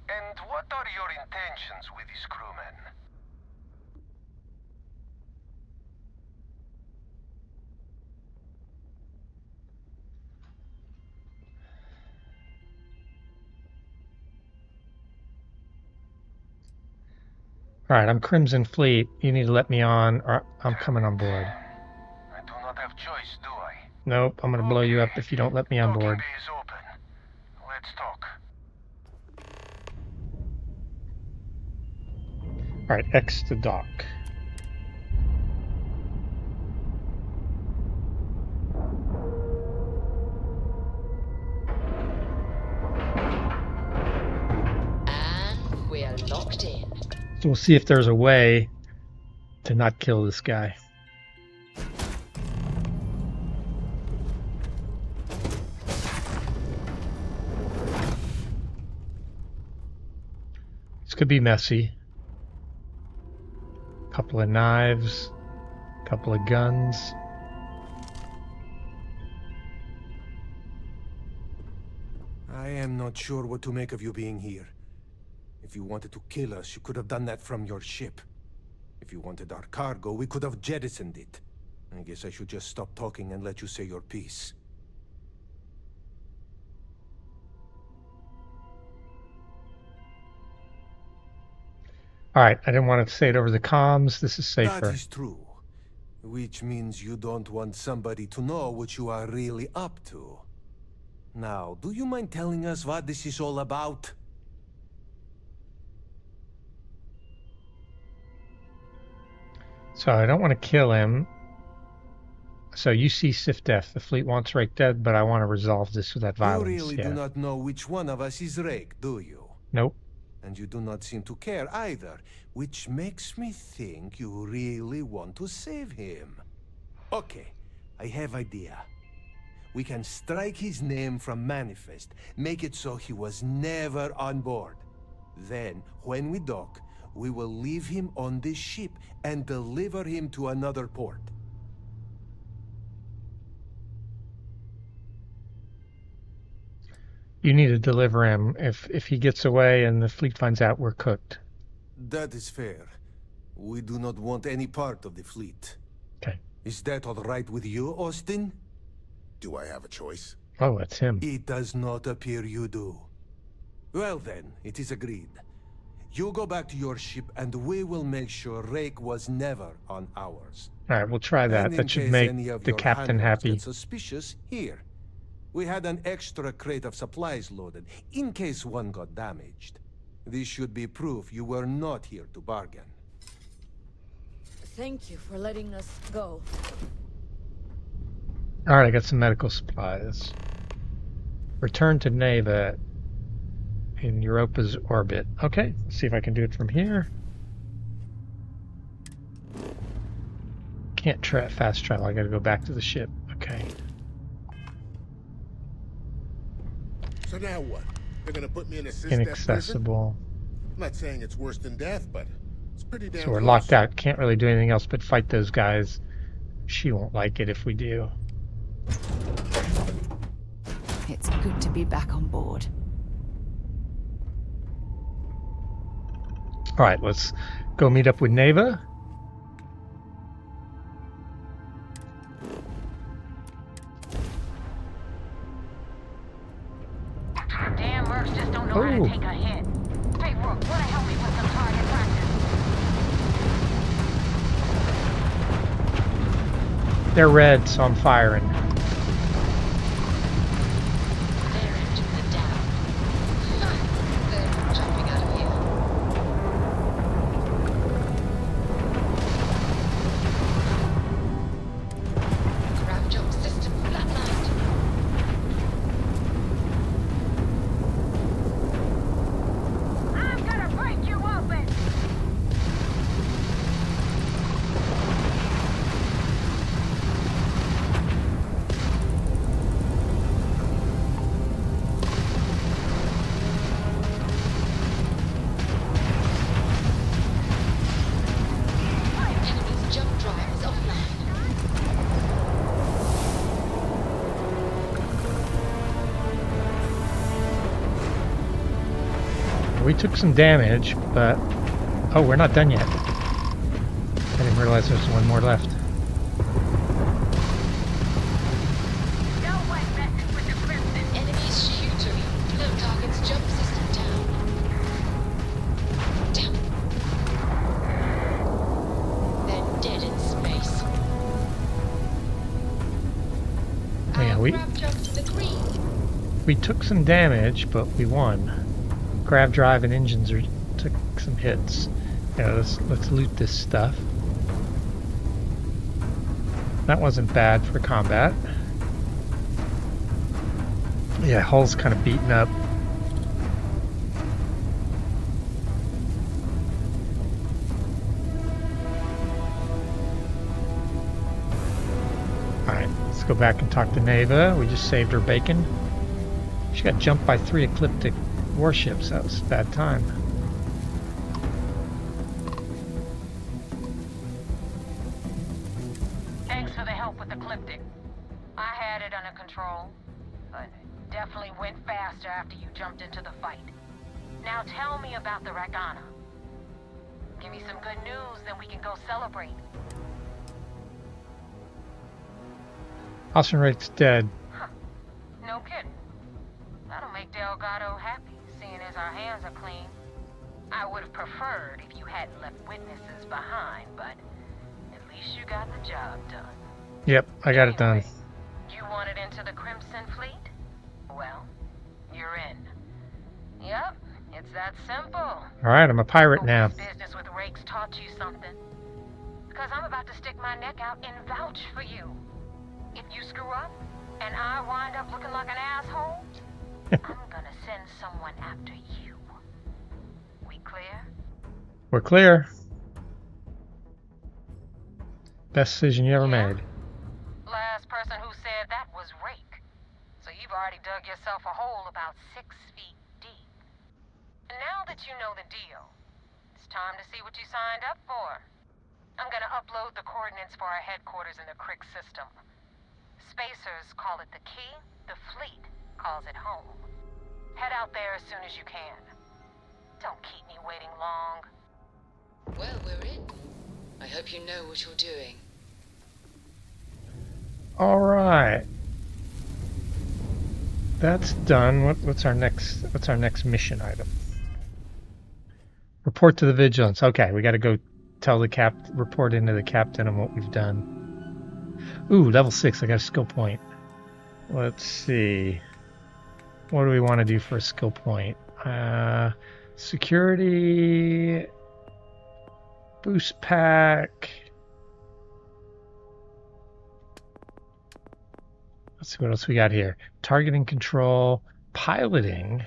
And what are your intentions with these crewmen? Alright, I'm Crimson Fleet. You need to let me on, or I'm coming on board. I do not have choice, do I? Nope, I'm gonna blow you up if you don't let me on board. Docking bay is open. Let's talk. Alright, X to dock. And we're locked in. So we'll see if there's a way to not kill this guy. This could be messy. Couple of knives, couple of guns. I am not sure what to make of you being here. If you wanted to kill us, you could have done that from your ship. If you wanted our cargo, we could have jettisoned it. I guess I should just stop talking and let you say your piece. Alright, I didn't want to say it over the comms. This is safer. That is true. Which means you don't want somebody to know what you are really up to. Now, do you mind telling us what this is all about? So I don't want to kill him. So you see Sif Death. The fleet wants Rake dead, but I want to resolve this with that violence. You really do not know which one of us is Rake, do you? Nope. And you do not seem to care either, which makes me think you really want to save him. Okay, I have idea. We can strike his name from Manifest, make it so he was never on board. Then, when we dock, we will leave him on this ship and deliver him to another port. You need to deliver him. If he gets away and the fleet finds out, we're cooked. That is fair. We do not want any part of the fleet. Okay. Is that all right with you, Austin? Do I have a choice? Oh, it's him. It does not appear you do. Well then, it is agreed. You go back to your ship and we will make sure Rake was never on ours. Alright, we'll try that. And in That should case make any of the your captain handlers happy. get suspicious, here. We had an extra crate of supplies loaded, in case one got damaged. This should be proof you were not here to bargain. Thank you for letting us go. Alright, I got some medical supplies. Return to Neva in Europa's orbit. Okay, let's see if I can do it from here. Can't fast travel, I gotta go back to the ship. Okay. So now what? They're gonna put me in a assist Inaccessible. I'm not saying it's worse than death, but it's pretty damn So we're close. locked out. Can't really do anything else but fight those guys. She won't like it if we do. It's good to be back on board. Alright, let's go meet up with Neva. Damn mercs just don't know how to take a hit. Hey, Rook, wanna help me with some target practice? They're red, so I'm firing. Their engines are down. They're jumping out of here. Ground jump system flatlined. I'm gonna break you open! Enemy's jump drive is offline. We took some damage, but... Oh, we're not done yet. I didn't realize there's one more left. Enemy's shooter. No target's jump system down. Damn. We took some damage, but we won. Grav drive and engines took some hits. Yeah, let's loot this stuff. That wasn't bad for combat. Yeah, hull's kind of beaten up. Alright, let's go back and talk to Neva. We just saved her bacon. She got jumped by 3 ecliptic warships. That was a bad time. Thanks for the help with Ecliptic. I had it under control, but it definitely went faster after you jumped into the fight. Now tell me about the Ragana. Give me some good news, then we can go celebrate. Oceanrake's dead. Huh. No kidding. That'll make Delgado happy, seeing as our hands are clean. I would have preferred if you hadn't left witnesses behind, but at least you got the job done. Yep, I got it done. You wanted into the Crimson Fleet? Well, you're in. Yep, it's that simple. Alright, I'm a pirate now. This business with rakes taught you something. Because I'm about to stick my neck out and vouch for you. If you screw up, and I wind up looking like an asshole, I'm gonna send someone after you. We clear? We're clear. Best decision you ever made. Last person who said that was Rake. So you've already dug yourself a hole about 6 feet deep. And now that you know the deal, it's time to see what you signed up for. I'm gonna upload the coordinates for our headquarters in the Crick system. Spacers call it the key, the fleet calls it home. Head out there as soon as you can. Don't keep me waiting long. Well, we're in. I hope you know what you're doing. Alright. That's done. What's our next mission item? Report to the Vigilance. Okay, we gotta go tell the report into the captain on what we've done. Ooh, level 6, I got a skill point. Let's see. What do we want to do for a skill point? Security, boost pack. Let's see what else we got here. Targeting control, piloting,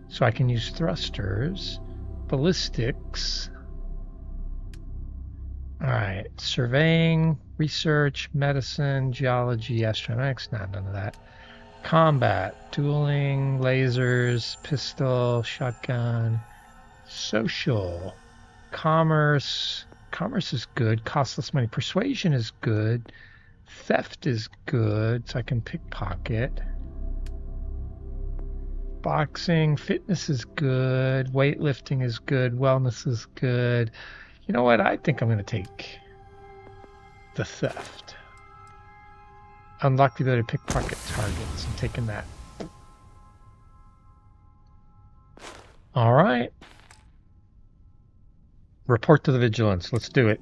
so I can use thrusters, ballistics. Alright, surveying, research, medicine, geology, astronomics, none of that. Combat, dueling, lasers, pistol, shotgun, social, commerce. Commerce is good, costless money. Persuasion is good, theft is good, so I can pickpocket. Boxing, fitness is good, weightlifting is good, wellness is good. You know what? I think I'm going to take the theft. Unlock the ability to pickpocket targets. I'm taking that. All right. Report to the Vigilance. Let's do it.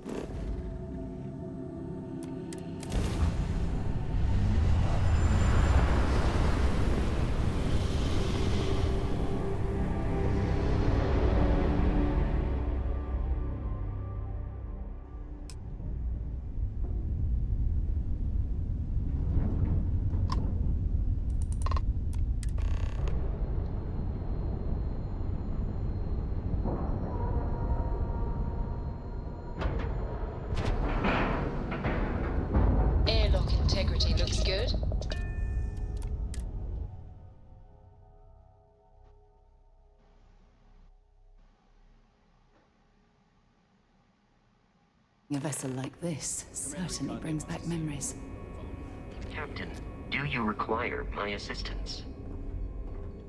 A vessel like this certainly brings back memories. Captain, do you require my assistance?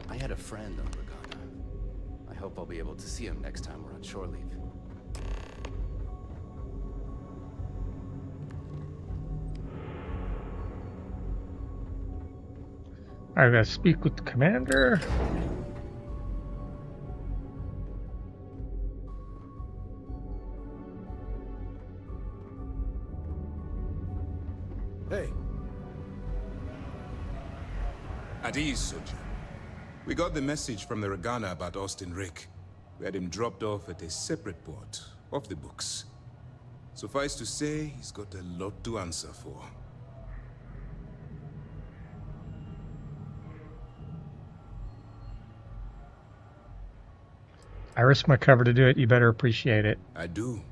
I had a friend on Ragana. I hope I'll be able to see him next time we're on shore leave. I gotta speak with the commander. Hey. At ease, soldier. We got the message from the Regana about Austin Rick. We had him dropped off at a separate port, off the books. Suffice to say, he's got a lot to answer for. I risked my cover to do it. You better appreciate it. I do.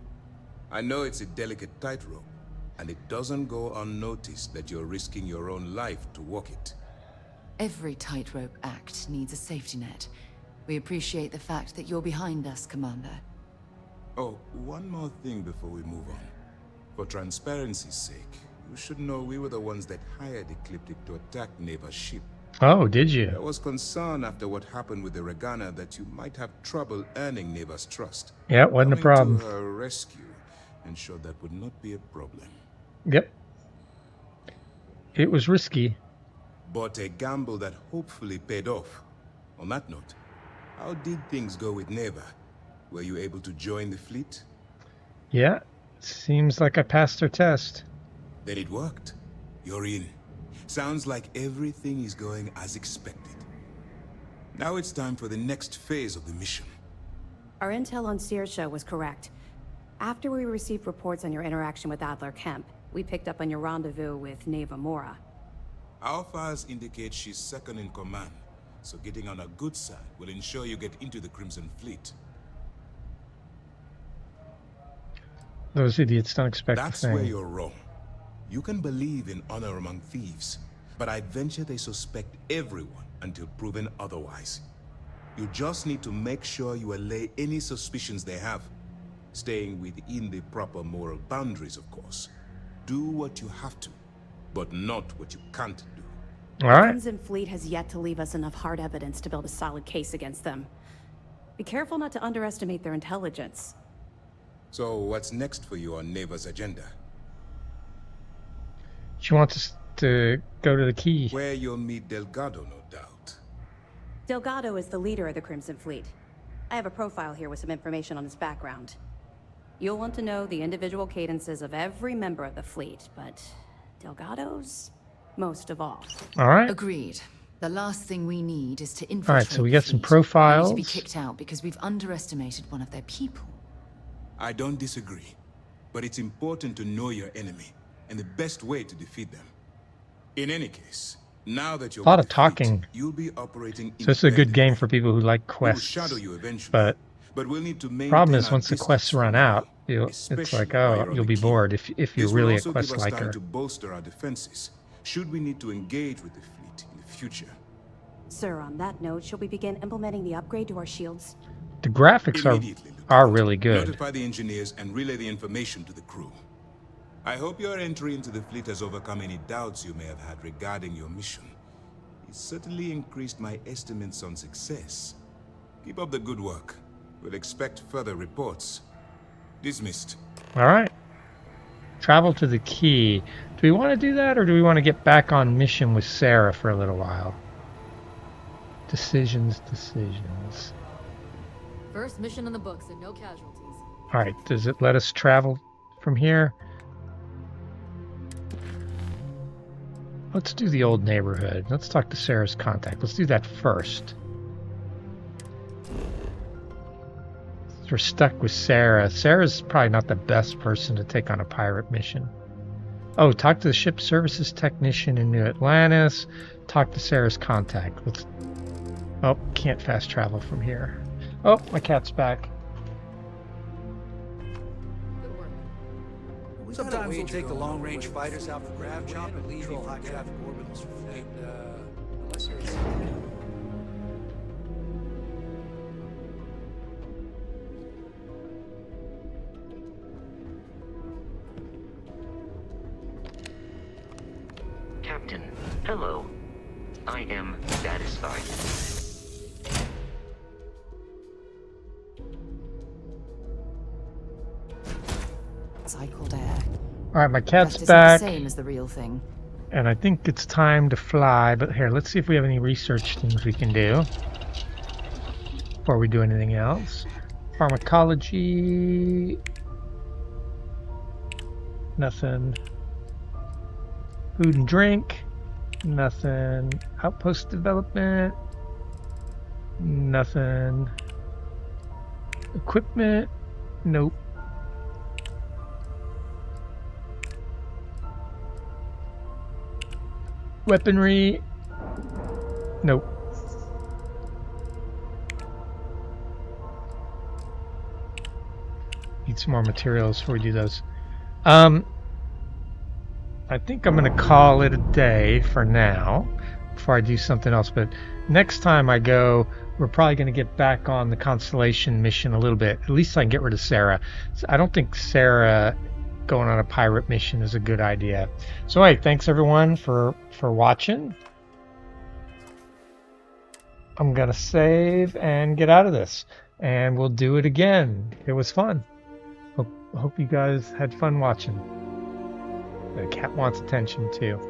I know it's a delicate tightrope, and it doesn't go unnoticed that you're risking your own life to walk it. Every tightrope act needs a safety net. We appreciate the fact that you're behind us, Commander. Oh, one more thing before we move on. For transparency's sake, you should know we were the ones that hired Ecliptic to attack Neva's ship. Oh, did you? There was concern after what happened with the Regana that you might have trouble earning Neva's trust. Yeah, it wasn't a problem. Coming to her rescue ensured that would not be a problem. Yep. It was risky. But a gamble that hopefully paid off. On that note, how did things go with Neva? Were you able to join the fleet? Yeah, seems like I passed her test. Then it worked. You're in. Sounds like everything is going as expected. Now it's time for the next phase of the mission. Our intel on Saoirse was correct. After we received reports on your interaction with Adler Kemp, we picked up on your rendezvous with Neva Mora. Our files indicate she's second in command, so getting on her good side will ensure you get into the Crimson Fleet. Those idiots don't expect That's the thing. where you're wrong. You can believe in honor among thieves, but I venture they suspect everyone until proven otherwise. You just need to make sure you allay any suspicions they have, staying within the proper moral boundaries, of course. Do what you have to, but not what you can't do. All right. The Crimson Fleet has yet to leave us enough hard evidence to build a solid case against them. Be careful not to underestimate their intelligence. So what's next for you on Neva's agenda? She wants us to go to the key. Where you'll meet Delgado, no doubt. Delgado is the leader of the Crimson Fleet. I have a profile here with some information on his background. You'll want to know the individual cadences of every member of the fleet, but Delgado's most of all. All right. Agreed. The last thing we need is to infiltrate. All right, so we the got some fleet, profiles. only to be kicked out because we've underestimated one of their people. I don't disagree, but it's important to know your enemy and the best way to defeat them. In any case, now that you're A lot of talking. you'll be operating. So this is a good game for people who like quests. Shadow you eventually, but we'll need to maintain problem is our once the distance quests run out, it's like, oh, you'll be bored if you're really a quest This will also give us liker. time to bolster our defenses, should we need to engage with the fleet in the future. Sir, on that note, shall we begin implementing the upgrade to our shields? The graphics are really good. Notify the engineers and relay the information to the crew. I hope your entry into the fleet has overcome any doubts you may have had regarding your mission. It certainly increased my estimates on success. Keep up the good work. We'll expect further reports. Dismissed. All right. Travel to the key. Do we want to do that, or do we want to get back on mission with Sarah for a little while? Decisions. First mission in the books and no casualties. All right. Does it let us travel from here? Let's do the old neighborhood. Let's talk to Sarah's contact. Let's do that first. We're stuck with Sarah. Sarah's probably not the best person to take on a pirate mission. Oh, talk to the ship services technician in New Atlantis. Talk to Sarah's contact. Let's... Oh, can't fast travel from here. Oh, my cat's back. Sometimes we'll take the long-range fighters out for grav chop and leave you high traffic orbitals for free. Unless there's... Captain, hello. I am satisfied. Cycled air. All right, my cat's That isn't back. the same as the real thing. And I think it's time to fly. But here, let's see if we have any research things we can do before we do anything else. Pharmacology. Nothing. Food and drink. Nothing. Outpost development. Nothing. Equipment. Nope. Weaponry. Nope. Need some more materials before we do those. I think I'm going to call it a day for now before I do something else. But next time I go, we're probably going to get back on the Constellation mission a little bit. At least I can get rid of Sarah. I don't think Sarah going on a pirate mission is a good idea. So hey, thanks everyone for watching. I'm going to save and get out of this. And we'll do it again. It was fun. Hope you guys had fun watching. The cat wants attention too.